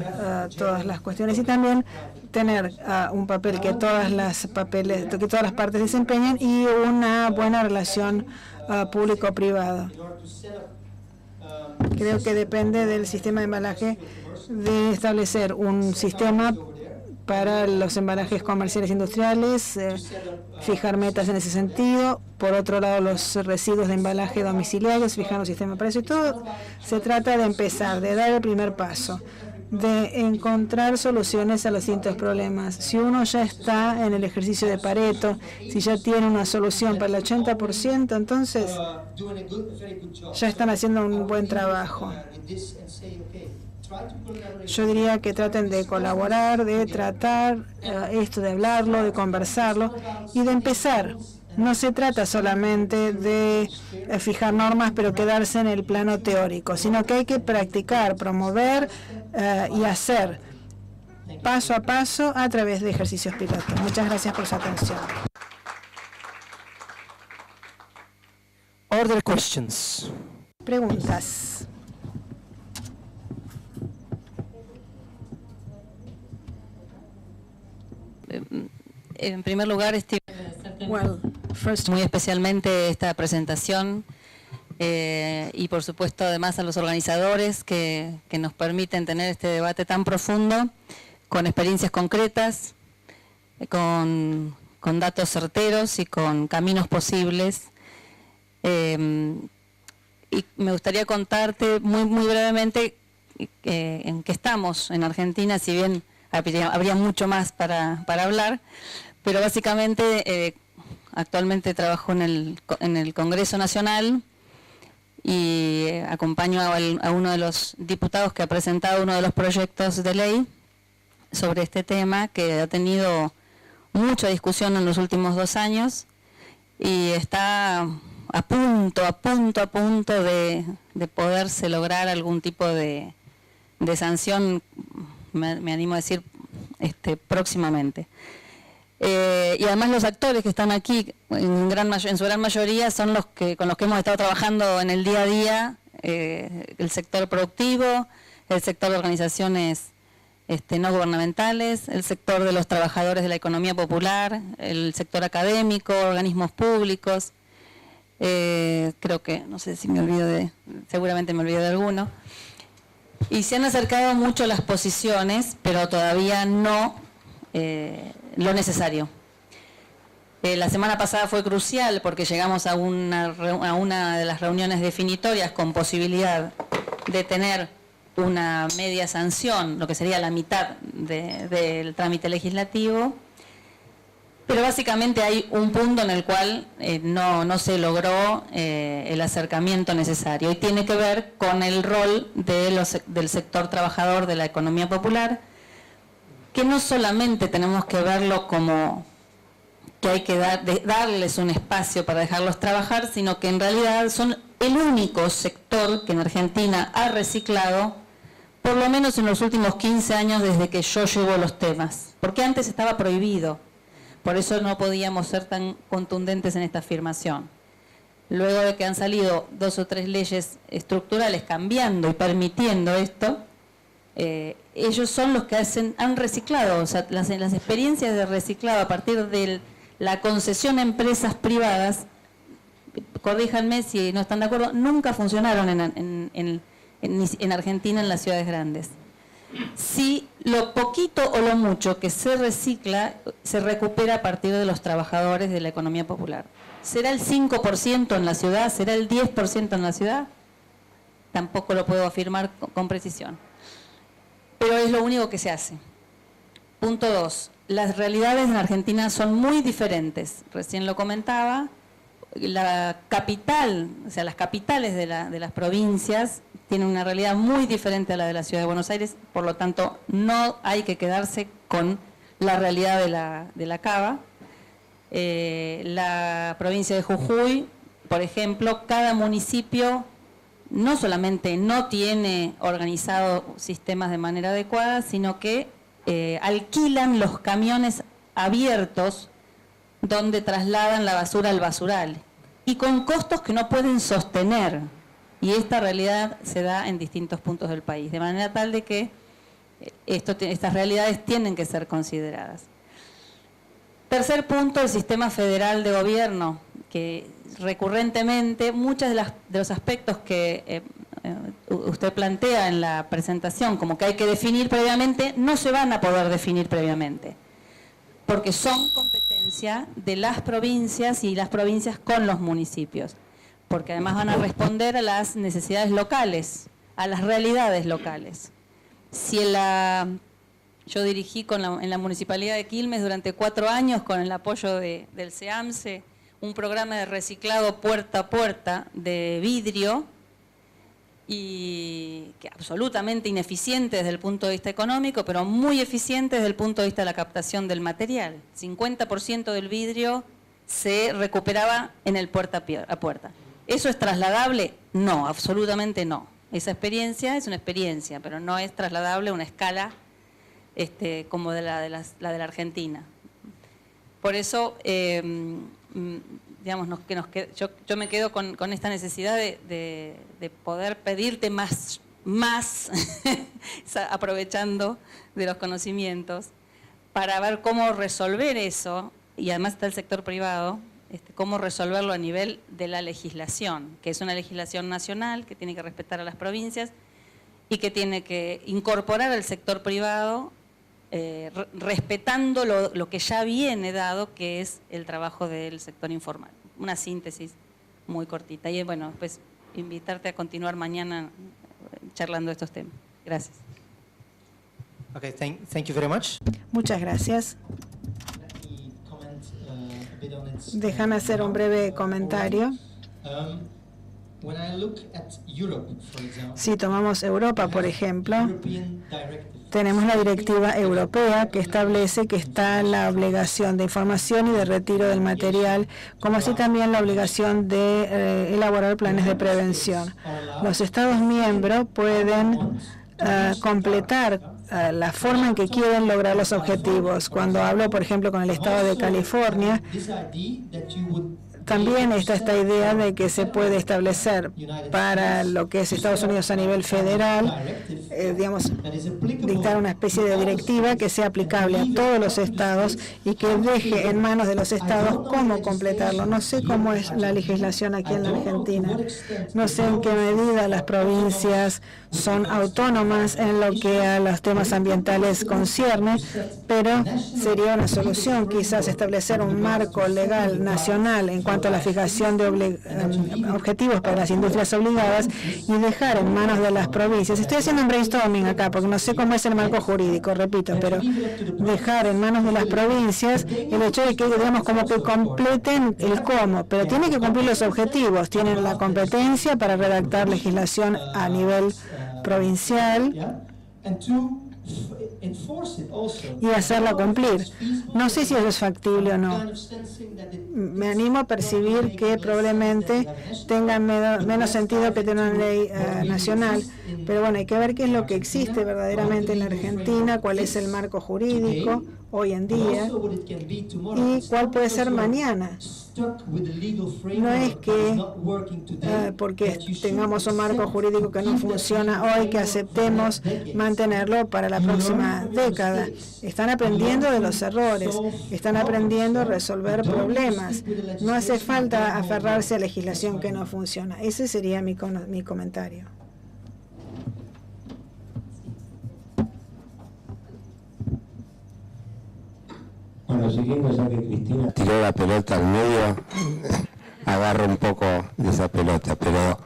todas las cuestiones, y también tener un papel que todas las partes desempeñen y una buena relación público-privado. Creo que depende del sistema de embalaje de establecer un sistema para los embalajes comerciales e industriales, fijar metas en ese sentido. Por otro lado, los residuos de embalaje domiciliarios, fijar un sistema para eso. Y todo se trata de empezar, de dar el primer paso. de encontrar soluciones a los distintos problemas. Si uno ya está en el ejercicio de Pareto, si ya tiene una solución para el 80%, entonces ya están haciendo un buen trabajo. Yo diría que traten de colaborar, de tratar esto, de hablarlo, de conversarlo y de empezar. No se trata solamente de fijar normas, pero quedarse en el plano teórico, sino que hay que practicar, promover y hacer paso a paso a través de ejercicios pilotos. Muchas gracias por su atención. Other questions? Preguntas. En primer lugar, muy especialmente esta presentación y por supuesto además a los organizadores que nos permiten tener este debate tan profundo, con experiencias concretas, con datos certeros y con caminos posibles. Y me gustaría contarte muy brevemente en qué estamos en Argentina, si bien habría mucho más para hablar, pero básicamente actualmente trabajo en el Congreso Nacional y acompaño a uno de los diputados que ha presentado uno de los proyectos de ley sobre este tema, que ha tenido mucha discusión en los últimos 2 años y está a punto de poderse lograr algún tipo de sanción, me animo a decir, próximamente. Y además los actores que están aquí, en su gran mayoría, son con los que hemos estado trabajando en el día a día, el sector productivo, el sector de organizaciones no gubernamentales, el sector de los trabajadores de la economía popular, el sector académico, organismos públicos. Creo que, no sé si seguramente me olvido de alguno. Y se han acercado mucho las posiciones, pero todavía no lo necesario. La semana pasada fue crucial porque llegamos a una de las reuniones definitorias con posibilidad de tener una media sanción, lo que sería la mitad del trámite legislativo, pero básicamente hay un punto en el cual no se logró el acercamiento necesario y tiene que ver con el rol del sector trabajador de la economía popular, que no solamente tenemos que verlo como que hay que darles un espacio para dejarlos trabajar, sino que en realidad son el único sector que en Argentina ha reciclado, por lo menos en los últimos 15 años desde que yo llevo los temas, porque antes estaba prohibido, por eso no podíamos ser tan contundentes en esta afirmación. Luego de que han salido 2 o 3 leyes estructurales cambiando y permitiendo esto, ellos son los que han reciclado, o sea, las experiencias de reciclado a partir de la concesión a empresas privadas, corríjanme si no están de acuerdo, nunca funcionaron en Argentina, en las ciudades grandes. Si lo poquito o lo mucho que se recicla, se recupera a partir de los trabajadores de la economía popular. ¿Será el 5% en la ciudad? ¿Será el 10% en la ciudad? Tampoco lo puedo afirmar con precisión. Pero es lo único que se hace. Punto 2. Las realidades en Argentina son muy diferentes. Recién lo comentaba. La capital, o sea, las capitales de las provincias tienen una realidad muy diferente a la de la Ciudad de Buenos Aires. Por lo tanto, no hay que quedarse con la realidad de la Cava. La provincia de Jujuy, por ejemplo, cada municipio no solamente no tiene organizado sistemas de manera adecuada, sino que alquilan los camiones abiertos donde trasladan la basura al basural y con costos que no pueden sostener. Y esta realidad se da en distintos puntos del país, de manera tal de que estas realidades tienen que ser consideradas. Tercer punto, el sistema federal de gobierno, que recurrentemente muchos de los aspectos que usted plantea en la presentación, como que hay que definir previamente, no se van a poder definir previamente, porque son competencia de las provincias y las provincias con los municipios, porque además van a responder a las necesidades locales, a las realidades locales. Yo dirigí en la Municipalidad de Quilmes durante 4 años con el apoyo del SEAMSE un programa de reciclado puerta a puerta de vidrio, y que absolutamente ineficiente desde el punto de vista económico, pero muy eficiente desde el punto de vista de la captación del material. 50% del vidrio se recuperaba en el puerta a puerta. ¿Eso es trasladable? No, absolutamente no. Esa experiencia es una experiencia, pero no es trasladable a una escala como la de la Argentina. Por eso, digamos, yo me quedo con esta necesidad de poder pedirte más aprovechando de los conocimientos, para ver cómo resolver eso, y además está el sector privado, cómo resolverlo a nivel de la legislación, que es una legislación nacional que tiene que respetar a las provincias y que tiene que incorporar al sector privado, respetando lo que ya viene dado, que es el trabajo del sector informal. Una síntesis muy cortita. Y bueno, después invitarte a continuar mañana charlando de estos temas. Gracias. Okay, thank you very much. Muchas gracias. Déjame hacer un breve comentario. Si tomamos Europa, por ejemplo, tenemos la directiva europea que establece que está la obligación de información y de retiro del material, como así también la obligación de elaborar planes de prevención. Los Estados miembros pueden completar la forma en que quieren lograr los objetivos. Cuando hablo, por ejemplo, con el Estado de California, también está esta idea de que se puede establecer para lo que es Estados Unidos a nivel federal, digamos, dictar una especie de directiva que sea aplicable a todos los estados y que deje en manos de los estados cómo completarlo. No sé cómo es la legislación aquí en la Argentina. No sé en qué medida las provincias son autónomas en lo que a los temas ambientales concierne, pero sería una solución quizás establecer un marco legal nacional en cuanto a la fijación de objetivos para las industrias obligadas y dejar en manos de las provincias. Estoy haciendo un brainstorming acá porque no sé cómo es el marco jurídico, repito, pero dejar en manos de las provincias el hecho de que, digamos, como que completen el cómo, pero tienen que cumplir los objetivos, tienen la competencia para redactar legislación a nivel provincial y hacerla cumplir. No sé si eso es factible o no. Me animo a percibir que probablemente tenga menos sentido que tener una ley nacional, pero bueno, hay que ver qué es lo que existe verdaderamente en la Argentina, cuál es el marco jurídico hoy en día y cuál puede ser mañana. No es que porque tengamos un marco jurídico que no funciona hoy, que aceptemos mantenerlo para la próxima década. Están aprendiendo de los errores, están aprendiendo a resolver problemas. No hace falta aferrarse a legislación que no funciona. Ese sería mi comentario. Bueno, siguiendo ya que Cristina tiró la pelota al medio, agarro un poco de esa pelota, pero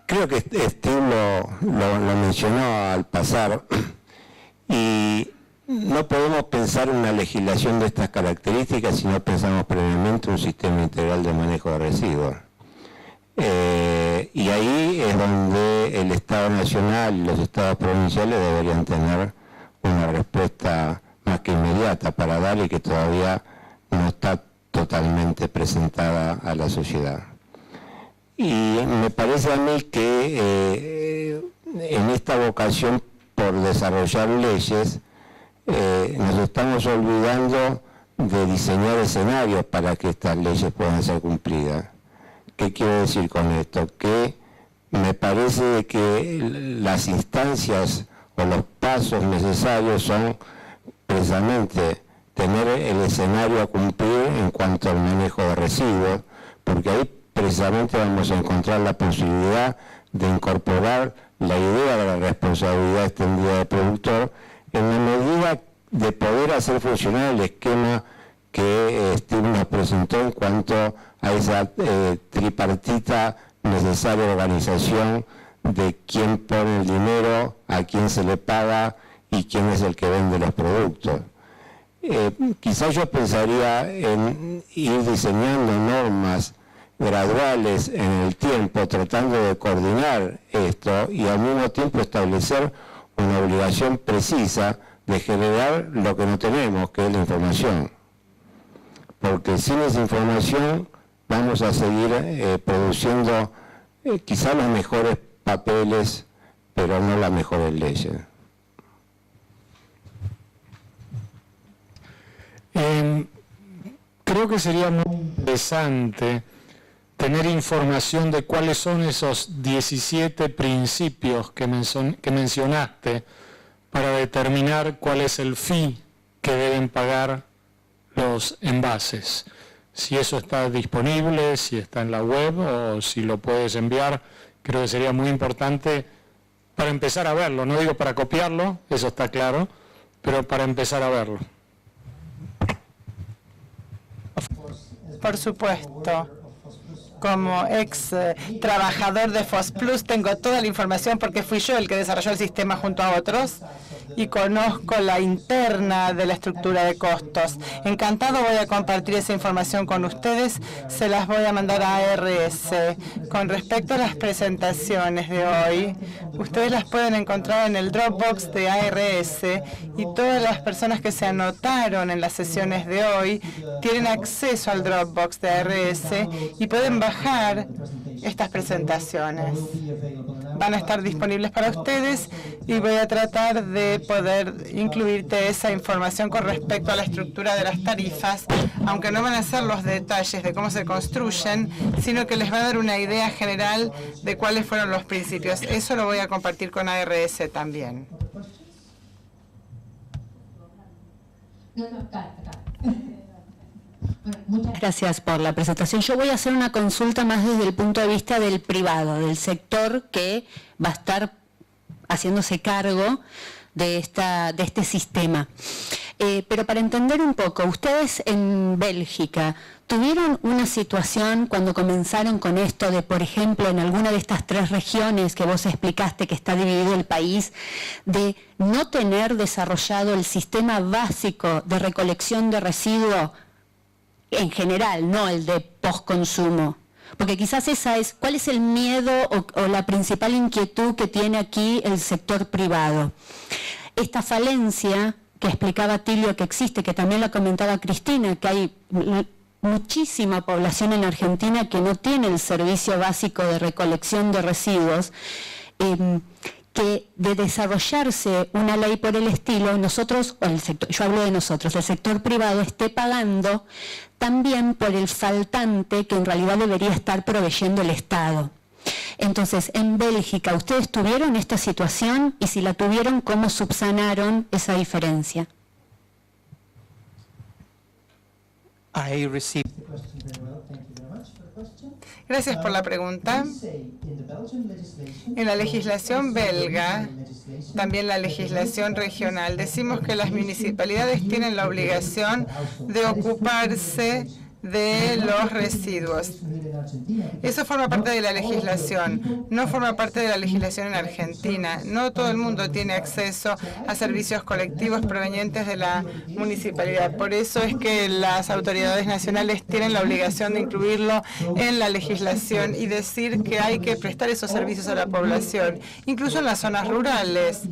creo que Steve lo mencionó al pasar, y no podemos pensar en una legislación de estas características si no pensamos previamente un sistema integral de manejo de residuos. Y ahí es donde el Estado Nacional y los Estados provinciales deberían tener una respuesta más que inmediata para dar y que todavía no está totalmente presentada a la sociedad. Y me parece a mí que en esta vocación por desarrollar leyes nos estamos olvidando de diseñar escenarios para que estas leyes puedan ser cumplidas. ¿Qué quiero decir con esto? Que me parece que las instancias o los pasos necesarios son precisamente tener el escenario a cumplir en cuanto al manejo de residuos, porque ahí precisamente vamos a encontrar la posibilidad de incorporar la idea de la responsabilidad extendida del productor en la medida de poder hacer funcionar el esquema que Steve nos presentó en cuanto a esa tripartita necesaria organización de quién pone el dinero, a quién se le paga y quién es el que vende los productos. Quizás yo pensaría en ir diseñando normas graduales en el tiempo, tratando de coordinar esto y al mismo tiempo establecer una obligación precisa de generar lo que no tenemos, que es la información. Porque sin esa información vamos a seguir produciendo quizás los mejores papeles, pero no las mejores leyes. Creo que sería muy interesante tener información de cuáles son esos 17 principios que mencionaste para determinar cuál es el fee que deben pagar los envases. Si eso está disponible, si está en la web o si lo puedes enviar, creo que sería muy importante para empezar a verlo. No digo para copiarlo, eso está claro, pero para empezar a verlo. Por supuesto. Como ex trabajador de FOSPlus tengo toda la información porque fui yo el que desarrolló el sistema junto a otros y conozco la interna de la estructura de costos. Encantado voy a compartir esa información con ustedes, se las voy a mandar a ARS. Con respecto a las presentaciones de hoy, ustedes las pueden encontrar en el Dropbox de ARS y todas las personas que se anotaron en las sesiones de hoy tienen acceso al Dropbox de ARS y pueden bajar estas presentaciones. Van a estar disponibles para ustedes y voy a tratar de poder incluirte esa información con respecto a la estructura de las tarifas, aunque no van a ser los detalles de cómo se construyen, sino que les va a dar una idea general de cuáles fueron los principios. Eso lo voy a compartir con ARS también. Muchas gracias por la presentación. Yo voy a hacer una consulta más desde el punto de vista del privado, del sector que va a estar haciéndose cargo de este sistema. Pero para entender un poco, ustedes en Bélgica, ¿tuvieron una situación cuando comenzaron con esto de, por ejemplo, en alguna de estas 3 regiones que vos explicaste que está dividido el país, de no tener desarrollado el sistema básico de recolección de residuos en general, no el de postconsumo? Porque quizás esa es, ¿cuál es el miedo o la principal inquietud que tiene aquí el sector privado? Esta falencia que explicaba Tilio que existe, que también la comentaba Cristina, que hay muchísima población en Argentina que no tiene el servicio básico de recolección de residuos, que de desarrollarse una ley por el estilo, nosotros, o el sector, yo hablo de nosotros, el sector privado esté pagando también por el faltante que en realidad debería estar proveyendo el Estado. Entonces, en Bélgica, ¿ustedes tuvieron esta situación? Y si la tuvieron, ¿cómo subsanaron esa diferencia? I received. Gracias por la pregunta. En la legislación belga, también la legislación regional, decimos que las municipalidades tienen la obligación de ocuparse de los residuos. Eso forma parte de la legislación, no forma parte de la legislación en Argentina. No todo el mundo tiene acceso a servicios colectivos provenientes de la municipalidad. Por eso es que las autoridades nacionales tienen la obligación de incluirlo en la legislación y decir que hay que prestar esos servicios a la población, incluso en las zonas rurales.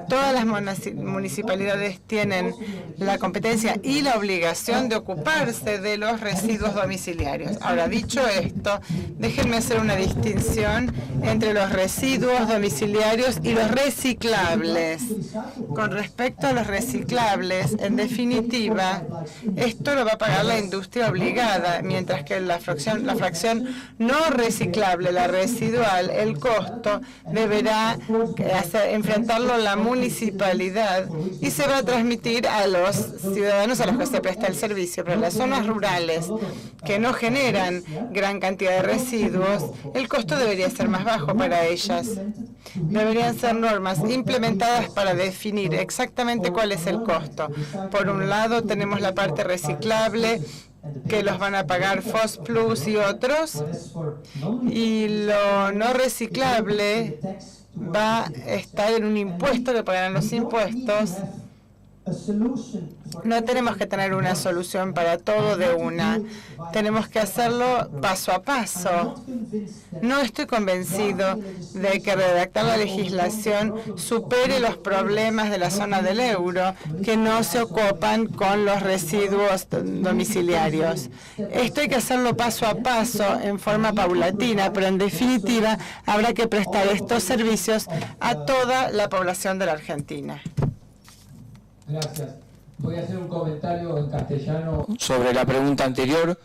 Todas las municipalidades tienen la competencia y la obligación de ocuparse de los residuos domiciliarios. Ahora, dicho esto, déjenme hacer una distinción entre los residuos domiciliarios y los reciclables. Con respecto a los reciclables, en definitiva, esto lo va a pagar la industria obligada, mientras que la fracción no reciclable, la residual, el costo deberá enfrentarlo la municipalidad y se va a transmitir a los ciudadanos a los que se presta el servicio. Pero en las zonas rurales que no generan gran cantidad de residuos, el costo debería ser más bajo para ellas. Deberían ser normas implementadas para definir exactamente cuál es el costo. Por un lado tenemos la parte reciclable, que los van a pagar FOSPlus y otros, y lo no reciclable va a estar en un impuesto que pagarán los impuestos. No tenemos que tener una solución para todo de una. Tenemos que hacerlo paso a paso. No estoy convencido de que redactar la legislación supere los problemas de la zona del euro, que no se ocupan con los residuos domiciliarios. Esto hay que hacerlo paso a paso, en forma paulatina, pero en definitiva habrá que prestar estos servicios a toda la población de la Argentina. Gracias. Voy a hacer un comentario en castellano sobre la pregunta anterior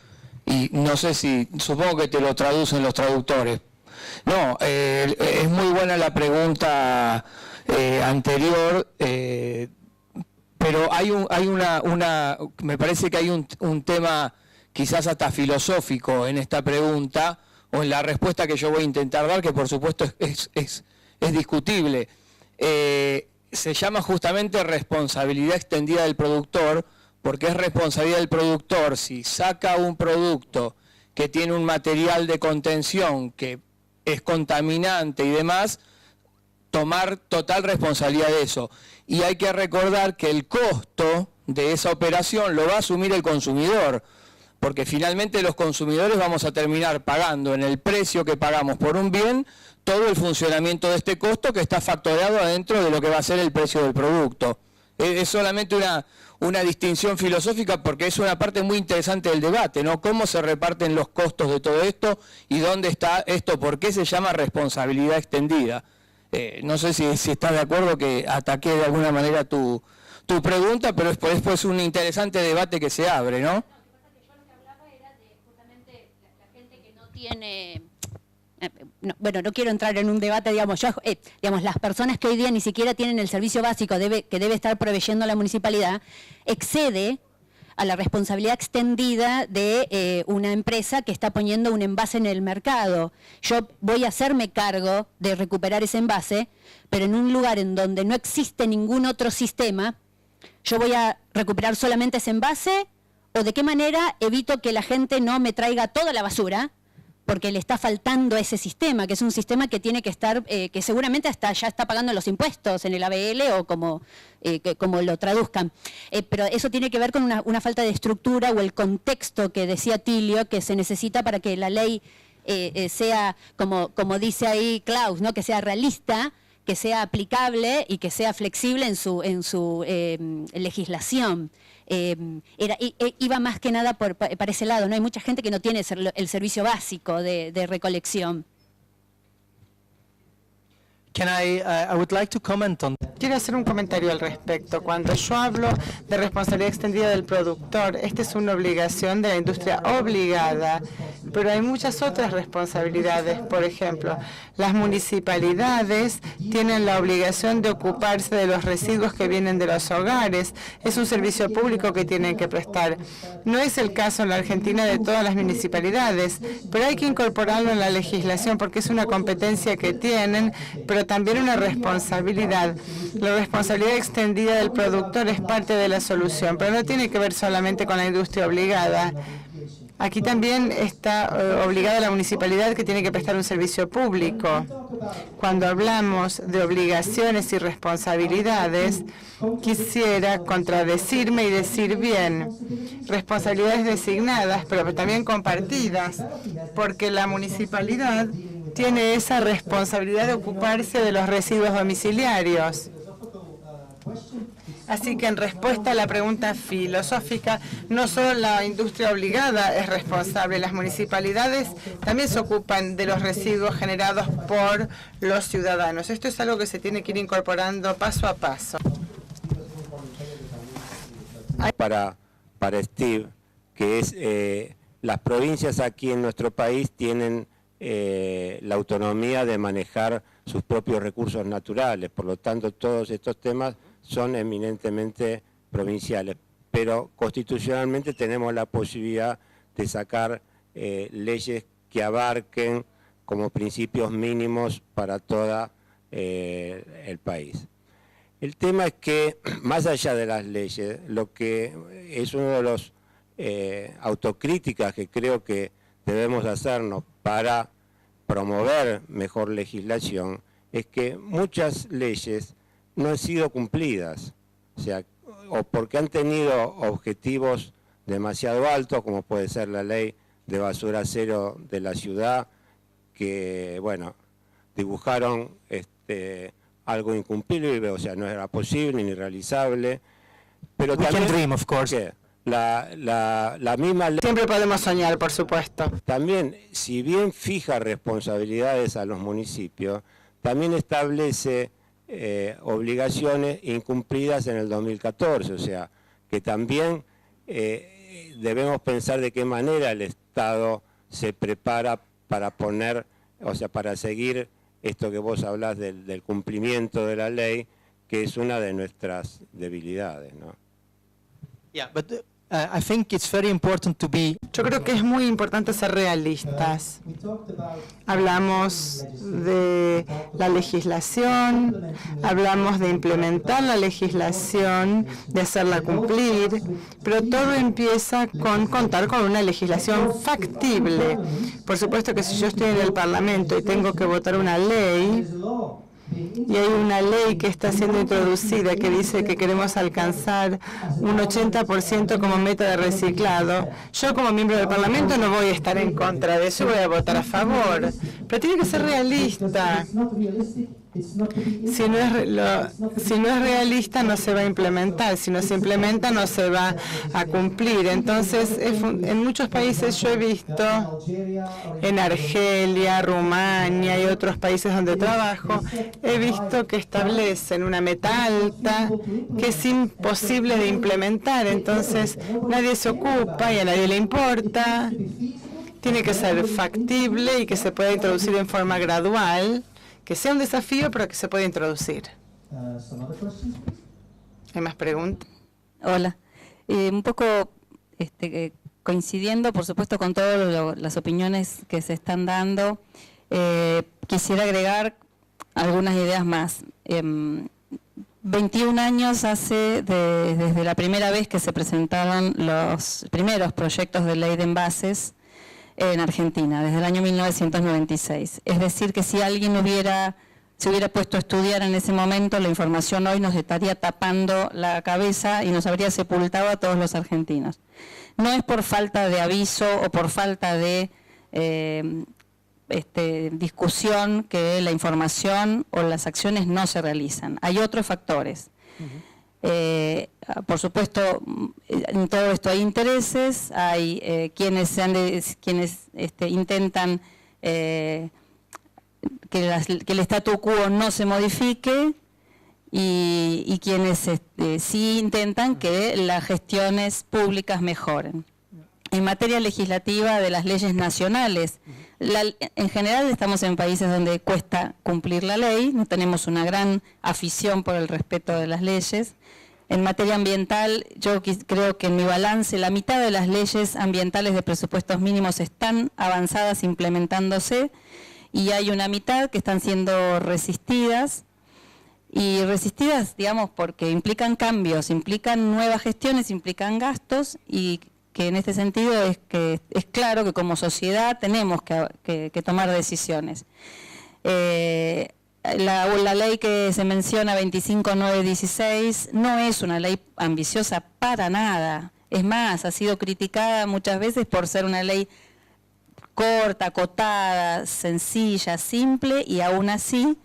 y no sé si, supongo que te lo traducen los traductores. No, es muy buena la pregunta anterior, pero me parece que hay un tema quizás hasta filosófico en esta pregunta o en la respuesta que yo voy a intentar dar, que por supuesto es discutible. Se llama justamente responsabilidad extendida del productor, porque es responsabilidad del productor si saca un producto que tiene un material de contención que es contaminante y demás, tomar total responsabilidad de eso. Y hay que recordar que el costo de esa operación lo va a asumir el consumidor, porque finalmente los consumidores vamos a terminar pagando en el precio que pagamos por un bien todo el funcionamiento de este costo que está factorado adentro de lo que va a ser el precio del producto. Es solamente una distinción filosófica porque es una parte muy interesante del debate, ¿no? Cómo se reparten los costos de todo esto y dónde está esto, por qué se llama responsabilidad extendida. No sé si estás de acuerdo que ataqué de alguna manera tu pregunta, pero es pues un interesante debate que se abre, ¿no? Yo lo que hablaba era de justamente la gente que no tiene... no quiero entrar en un debate, digamos, las personas que hoy día ni siquiera tienen el servicio básico que debe estar proveyendo la municipalidad, excede a la responsabilidad extendida de una empresa que está poniendo un envase en el mercado. Yo voy a hacerme cargo de recuperar ese envase, pero en un lugar en donde no existe ningún otro sistema, yo voy a recuperar solamente ese envase, o de qué manera evito que la gente no me traiga toda la basura, porque le está faltando ese sistema, que es un sistema que tiene que estar, que seguramente ya está pagando los impuestos en el ABL o como lo traduzcan. Pero eso tiene que ver con una falta de estructura o el contexto que decía Tilio, que se necesita para que la ley sea, como dice ahí Klaus, ¿no? Que sea realista, que sea aplicable y que sea flexible en su legislación. Iba más que nada para ese lado, ¿no? Hay mucha gente que no tiene el servicio básico de recolección. I would like to comment on that. Quiero hacer un comentario al respecto. Cuando yo hablo de responsabilidad extendida del productor, esta es una obligación de la industria obligada, pero hay muchas otras responsabilidades. Por ejemplo, las municipalidades tienen la obligación de ocuparse de los residuos que vienen de los hogares. Es un servicio público que tienen que prestar. No es el caso en la Argentina de todas las municipalidades, pero hay que incorporarlo en la legislación porque es una competencia que tienen, pero también una responsabilidad. La responsabilidad extendida del productor es parte de la solución, pero no tiene que ver solamente con la industria obligada. Aquí también está obligada la municipalidad que tiene que prestar un servicio público. Cuando hablamos de obligaciones y responsabilidades, quisiera contradecirme y decir bien, responsabilidades designadas, pero también compartidas, porque la municipalidad tiene esa responsabilidad de ocuparse de los residuos domiciliarios. Así que en respuesta a la pregunta filosófica, no solo la industria obligada es responsable, las municipalidades también se ocupan de los residuos generados por los ciudadanos. Esto es algo que se tiene que ir incorporando paso a paso. Para Steve, que es las provincias aquí en nuestro país tienen la autonomía de manejar sus propios recursos naturales, por lo tanto todos estos temas son eminentemente provinciales, pero constitucionalmente tenemos la posibilidad de sacar leyes que abarquen como principios mínimos para todo el país. El tema es que, más allá de las leyes, lo que es uno de los autocríticas que creo que debemos hacernos para promover mejor legislación, es que muchas leyes no han sido cumplidas, o sea, o porque han tenido objetivos demasiado altos, como puede ser la ley de basura cero de la ciudad, que, bueno, dibujaron algo incumplible, o sea, no era posible ni realizable, pero We también can dream, of course. que la misma ley Siempre podemos soñar, por supuesto. también, si bien fija responsabilidades a los municipios, también establece obligaciones incumplidas en el 2014, o sea, que también debemos pensar de qué manera el Estado se prepara para poner, o sea, para seguir esto que vos hablás del cumplimiento de la ley, que es una de nuestras debilidades, ¿no? Yeah, but I think it's very important to be. Yo creo que es muy importante ser realistas. Hablamos de la legislación, hablamos de implementar la legislación, de hacerla cumplir, pero todo empieza con contar con una legislación factible. Por supuesto que si yo estoy en el Parlamento y tengo que votar una ley, y hay una ley que está siendo introducida que dice que queremos alcanzar un 80% como meta de reciclado. Yo como miembro del Parlamento no voy a estar en contra de eso, voy a votar a favor. Pero tiene que ser realista. Si no es realista, no se va a implementar. Si no se implementa, no se va a cumplir. Entonces, en muchos países yo he visto, en Argelia, Rumania y otros países donde trabajo, he visto que establecen una meta alta que es imposible de implementar. Entonces, nadie se ocupa y a nadie le importa. Tiene que ser factible y que se pueda introducir en forma gradual. Que sea un desafío, pero que se puede introducir. ¿Hay más preguntas? Hola. Un poco coincidiendo, por supuesto, con todas las opiniones que se están dando, quisiera agregar algunas ideas más. 21 años hace desde la primera vez que se presentaron los primeros proyectos de ley de envases en Argentina, desde el año 1996. Es decir, que si alguien se hubiera puesto a estudiar en ese momento, la información hoy nos estaría tapando la cabeza y nos habría sepultado a todos los argentinos. No es por falta de aviso o por falta de discusión que la información o las acciones no se realizan. Hay otros factores. Por supuesto, en todo esto hay intereses, hay quienes intentan que el statu quo no se modifique y quienes sí intentan que las gestiones públicas mejoren. En materia legislativa de las leyes nacionales, en general estamos en países donde cuesta cumplir la ley, no tenemos una gran afición por el respeto de las leyes. En materia ambiental, yo creo que en mi balance, la mitad de las leyes ambientales de presupuestos mínimos están avanzadas implementándose y hay una mitad que están siendo resistidas. Y resistidas, digamos, porque implican cambios, implican nuevas gestiones, implican gastos y que en este sentido es claro que como sociedad tenemos que tomar decisiones. La ley que se menciona, 25916, no es una ley ambiciosa para nada. Es más, ha sido criticada muchas veces por ser una ley corta, acotada, sencilla, simple, y aún así,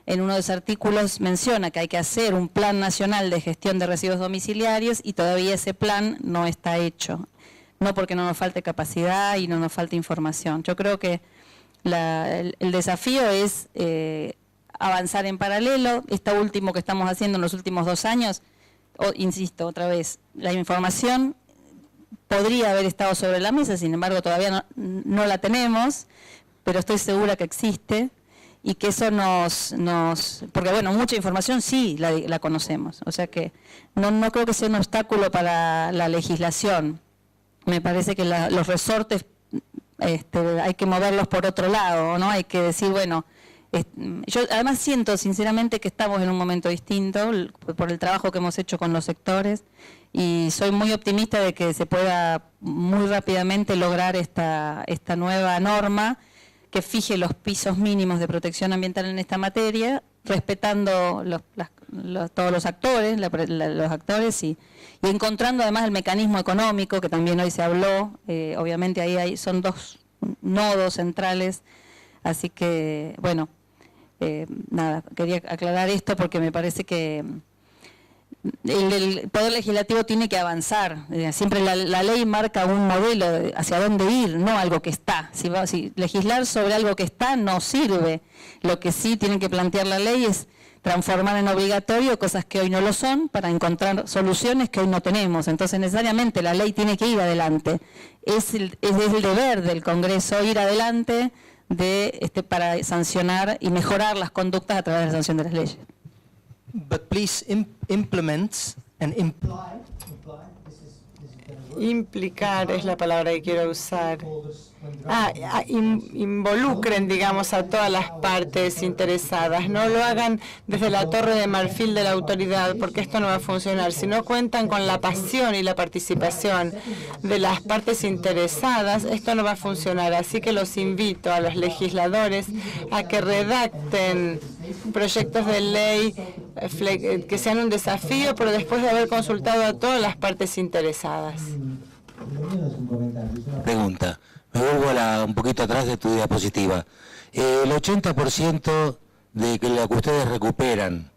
en uno de los artículos menciona que hay que hacer un plan nacional de gestión de residuos domiciliarios y todavía ese plan no está hecho. No porque no nos falte capacidad y no nos falte información. Yo creo que el desafío es avanzar en paralelo. Esto último que estamos haciendo en los últimos 2 años, insisto otra vez, la información podría haber estado sobre la mesa, sin embargo todavía no la tenemos, pero estoy segura que existe y que eso porque bueno, mucha información sí la conocemos, o sea que no creo que sea un obstáculo para la legislación. Me parece que los resortes hay que moverlos por otro lado, ¿no? Hay que decir, bueno, Yo además siento sinceramente que estamos en un momento distinto por el trabajo que hemos hecho con los sectores y soy muy optimista de que se pueda muy rápidamente lograr esta nueva norma que fije los pisos mínimos de protección ambiental en esta materia, respetando todos los actores, y encontrando además el mecanismo económico, que también hoy se habló. Obviamente ahí son dos nodos centrales, así que, bueno, nada, quería aclarar esto porque me parece que el Poder Legislativo tiene que avanzar. Siempre la ley marca un modelo hacia dónde ir, no algo que está. Si legislar sobre algo que está no sirve. Lo que sí tiene que plantear la ley es transformar en obligatorio cosas que hoy no lo son para encontrar soluciones que hoy no tenemos. Entonces necesariamente la ley tiene que ir adelante. Es el deber del Congreso ir adelante para sancionar y mejorar las conductas a través de la sanción de las leyes. But please implement and Implicar es la palabra que quiero usar. Involucren, digamos, a todas las partes interesadas. No lo hagan desde la torre de marfil de la autoridad, porque esto no va a funcionar. Si no cuentan con la pasión y la participación de las partes interesadas, esto no va a funcionar. Así que los invito a los legisladores a que redacten proyectos de ley que sean un desafío, pero después de haber consultado a todas las partes interesadas. Pregunta. Me vuelvo un poquito atrás de tu diapositiva. El 80% de lo que ustedes recuperan,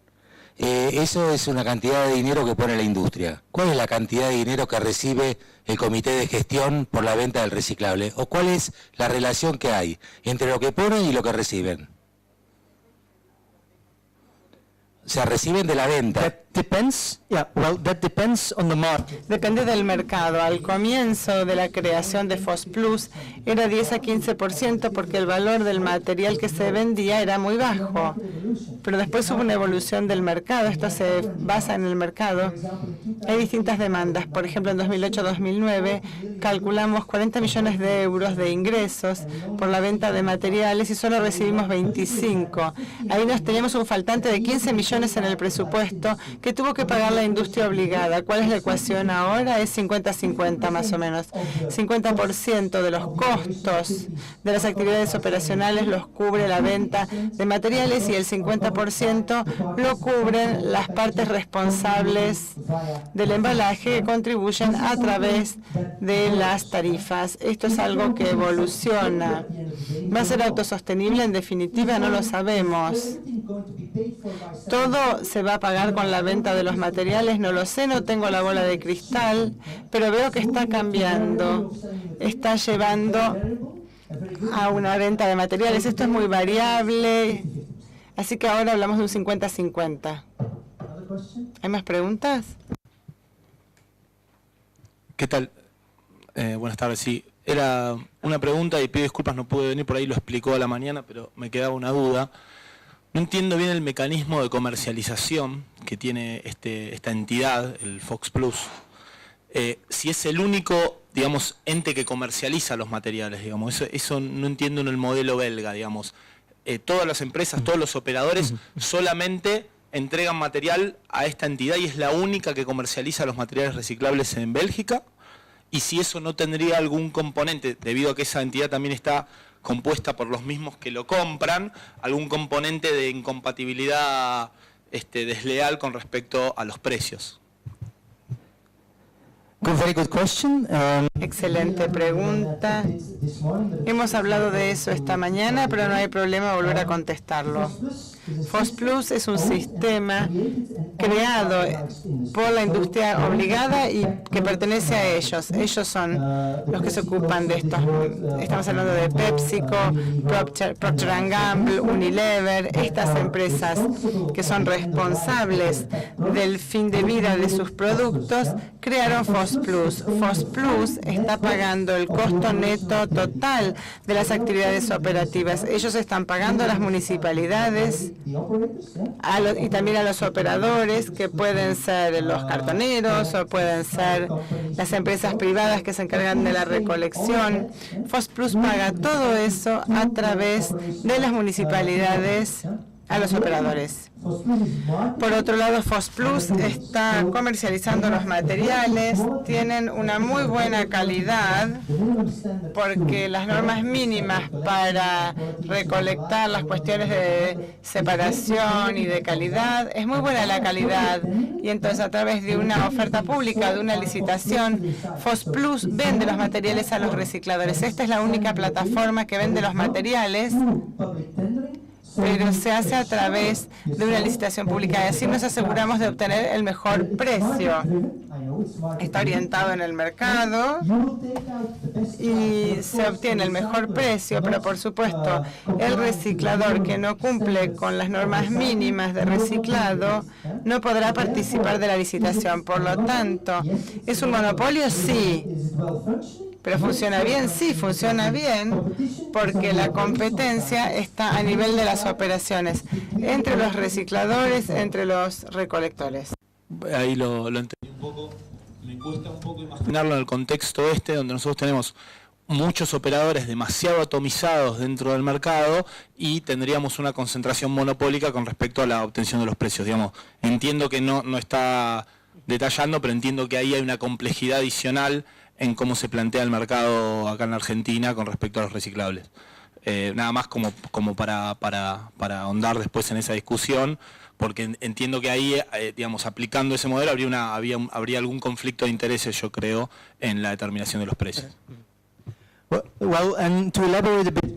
eso es una cantidad de dinero que pone la industria. ¿Cuál es la cantidad de dinero que recibe el comité de gestión por la venta del reciclable? ¿O cuál es la relación que hay entre lo que ponen y lo que reciben? O sea, reciben de la venta. that depends on the market. Depende del mercado. Al comienzo de la creación de FOSPlus era 10 a 15% porque el valor del material que se vendía era muy bajo. Pero después hubo una evolución del mercado. Esto se basa en el mercado. Hay distintas demandas. Por ejemplo, en 2008-2009 calculamos 40 millones de euros de ingresos por la venta de materiales y solo recibimos 25. Ahí teníamos un faltante de 15 millones en el presupuesto que tuvo que pagar la industria obligada. ¿Cuál es la ecuación ahora? Es 50-50 más o menos. 50% de los costos de las actividades operacionales los cubre la venta de materiales y el 50% lo cubren las partes responsables del embalaje que contribuyen a través de las tarifas. Esto es algo que evoluciona. ¿Va a ser autosostenible? En definitiva, no lo sabemos. ¿Todo se va a pagar con la venta de los materiales? No lo sé, no tengo la bola de cristal, pero veo que está cambiando. Está llevando a una venta de materiales. Esto es muy variable, así que ahora hablamos de un 50-50. ¿Hay más preguntas? ¿Qué tal? Buenas tardes, sí. Era una pregunta y pido disculpas, no pude venir, por ahí lo explicó a la mañana, pero me quedaba una duda. No entiendo bien el mecanismo de comercialización que tiene esta entidad, el FOSPlus. Si es el único, digamos, ente que comercializa los materiales, digamos. Eso no entiendo en el modelo belga, digamos. Todas las empresas, todos los operadores solamente entregan material a esta entidad y es la única que comercializa los materiales reciclables en Bélgica. Y si eso no tendría algún componente, debido a que esa entidad también está compuesta por los mismos que lo compran, algún componente de incompatibilidad desleal con respecto a los precios. Very good question. Excelente pregunta. Hemos hablado de eso esta mañana, pero no hay problema volver a contestarlo. FOSPlus es un sistema creado por la industria obligada y que pertenece a ellos. Ellos son los que se ocupan de esto. Estamos hablando de PepsiCo, Procter & Gamble, Unilever, estas empresas que son responsables del fin de vida de sus productos, crearon FOSPlus. FOSPlus está pagando el costo neto total de las actividades operativas. Ellos están pagando a las municipalidades y también a los operadores, que pueden ser los cartoneros o pueden ser las empresas privadas que se encargan de la recolección. FOSPLUS paga todo eso a través de las municipalidades a los operadores. Por otro lado, FOSPLUS está comercializando los materiales, tienen una muy buena calidad porque las normas mínimas para recolectar las cuestiones de separación y de calidad, es muy buena la calidad, y entonces a través de una oferta pública, de una licitación, FOSPLUS vende los materiales a los recicladores. Esta es la única plataforma que vende los materiales, pero se hace a través de una licitación pública y así nos aseguramos de obtener el mejor precio. Está orientado en el mercado y se obtiene el mejor precio, pero por supuesto el reciclador que no cumple con las normas mínimas de reciclado no podrá participar de la licitación. Por lo tanto, ¿es un monopolio? Sí. ¿Pero funciona bien? Sí, funciona bien, porque la competencia está a nivel de las operaciones, entre los recicladores, entre los recolectores. Ahí lo entendí un poco. Me cuesta un poco imaginarlo en el contexto donde nosotros tenemos muchos operadores demasiado atomizados dentro del mercado y tendríamos una concentración monopólica con respecto a la obtención de los precios. Digamos, entiendo que no está detallando, pero entiendo que ahí hay una complejidad adicional en cómo se plantea el mercado acá en Argentina con respecto a los reciclables. Nada más como para ahondar después en esa discusión, porque entiendo que ahí, digamos, aplicando ese modelo habría algún conflicto de intereses, yo creo, en la determinación de los precios. Well, and to elaborate a bit,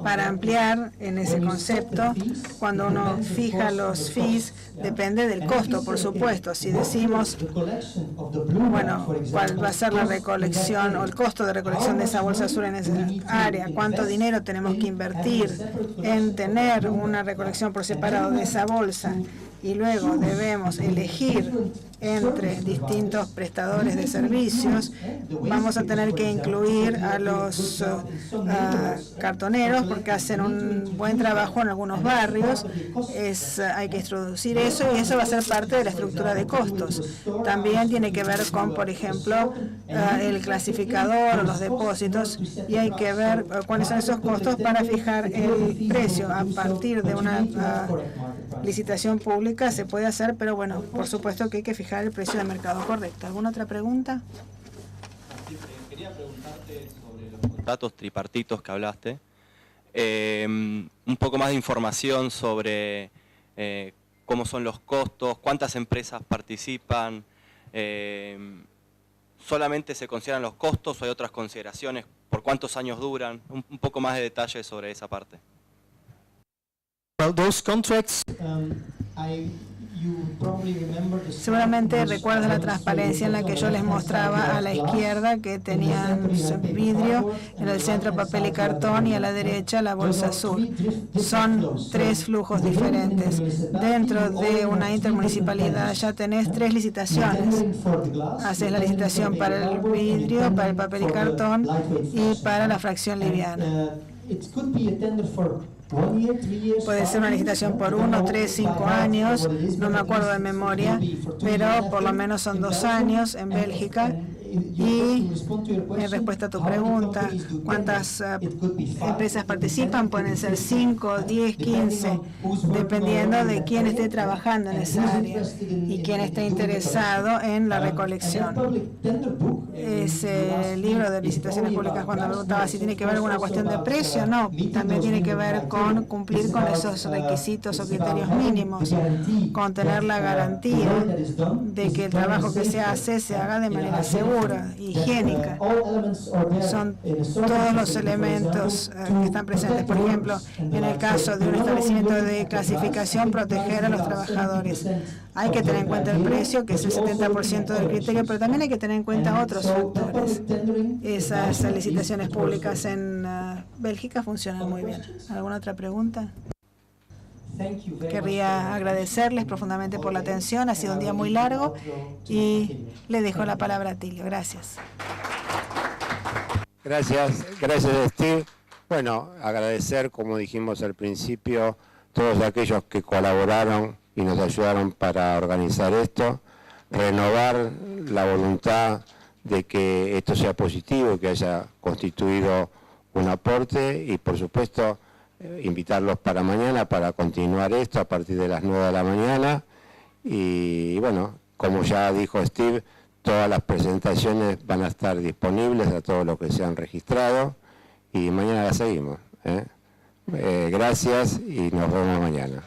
Para ampliar en ese concepto, cuando uno fija los fees, depende del costo, por supuesto. Si decimos, bueno, cuál va a ser la recolección o el costo de recolección de esa bolsa azul en esa área, cuánto dinero tenemos que invertir en tener una recolección por separado de esa bolsa, y luego debemos elegir entre distintos prestadores de servicios, vamos a tener que incluir a los cartoneros porque hacen un buen trabajo en algunos barrios. Hay que introducir eso y eso va a ser parte de la estructura de costos. También tiene que ver con, por ejemplo, el clasificador o los depósitos, y hay que ver cuáles son esos costos para fijar el precio. A partir de una licitación pública se puede hacer, pero bueno, por supuesto que hay que fijar el precio de mercado correcto. ¿Alguna otra pregunta? Quería preguntarte sobre los contratos tripartitos que hablaste. Un poco más de información sobre cómo son los costos, cuántas empresas participan, solamente se consideran los costos o hay otras consideraciones, por cuántos años duran, un poco más de detalle sobre esa parte. well, those contracts Seguramente recuerdan la transparencia en la que yo les mostraba a la izquierda que tenían vidrio, en el centro papel y cartón y a la derecha la bolsa azul. Son tres flujos diferentes. Dentro de una intermunicipalidad ya tenés tres licitaciones. Haces la licitación para el vidrio, para el papel y cartón y para la fracción liviana. Puede ser una licitación por 1, 3, 5 años, no me acuerdo de memoria, pero por lo menos son 2 años en Bélgica. Y en respuesta a tu pregunta, ¿cuántas empresas participan? Pueden ser 5, 10, 15, dependiendo de quién esté trabajando en esa área y quién esté interesado en la recolección. Ese libro de licitaciones públicas, cuando me preguntaba si tiene que ver alguna cuestión de precio, no, también tiene que ver con cumplir con esos requisitos o criterios mínimos, con tener la garantía de que el trabajo que se haga de manera segura, higiénica. Son todos los elementos que están presentes. Por ejemplo, en el caso de un establecimiento de clasificación, proteger a los trabajadores. Hay que tener en cuenta el precio, que es el 70% del criterio, pero también hay que tener en cuenta otros factores. Esas licitaciones públicas en Bélgica funcionan muy bien. ¿Alguna otra pregunta? Querría agradecerles profundamente por la atención. Ha sido un día muy largo y le dejo la palabra a Tilio. Gracias. Gracias Steve. Bueno, agradecer, como dijimos al principio, todos aquellos que colaboraron y nos ayudaron para organizar esto, renovar la voluntad de que esto sea positivo, que haya constituido un aporte y por supuesto invitarlos para mañana para continuar esto a partir de las 9 de la mañana y bueno, como ya dijo Steve, todas las presentaciones van a estar disponibles a todos los que se han registrado y mañana la seguimos. Gracias y nos vemos mañana.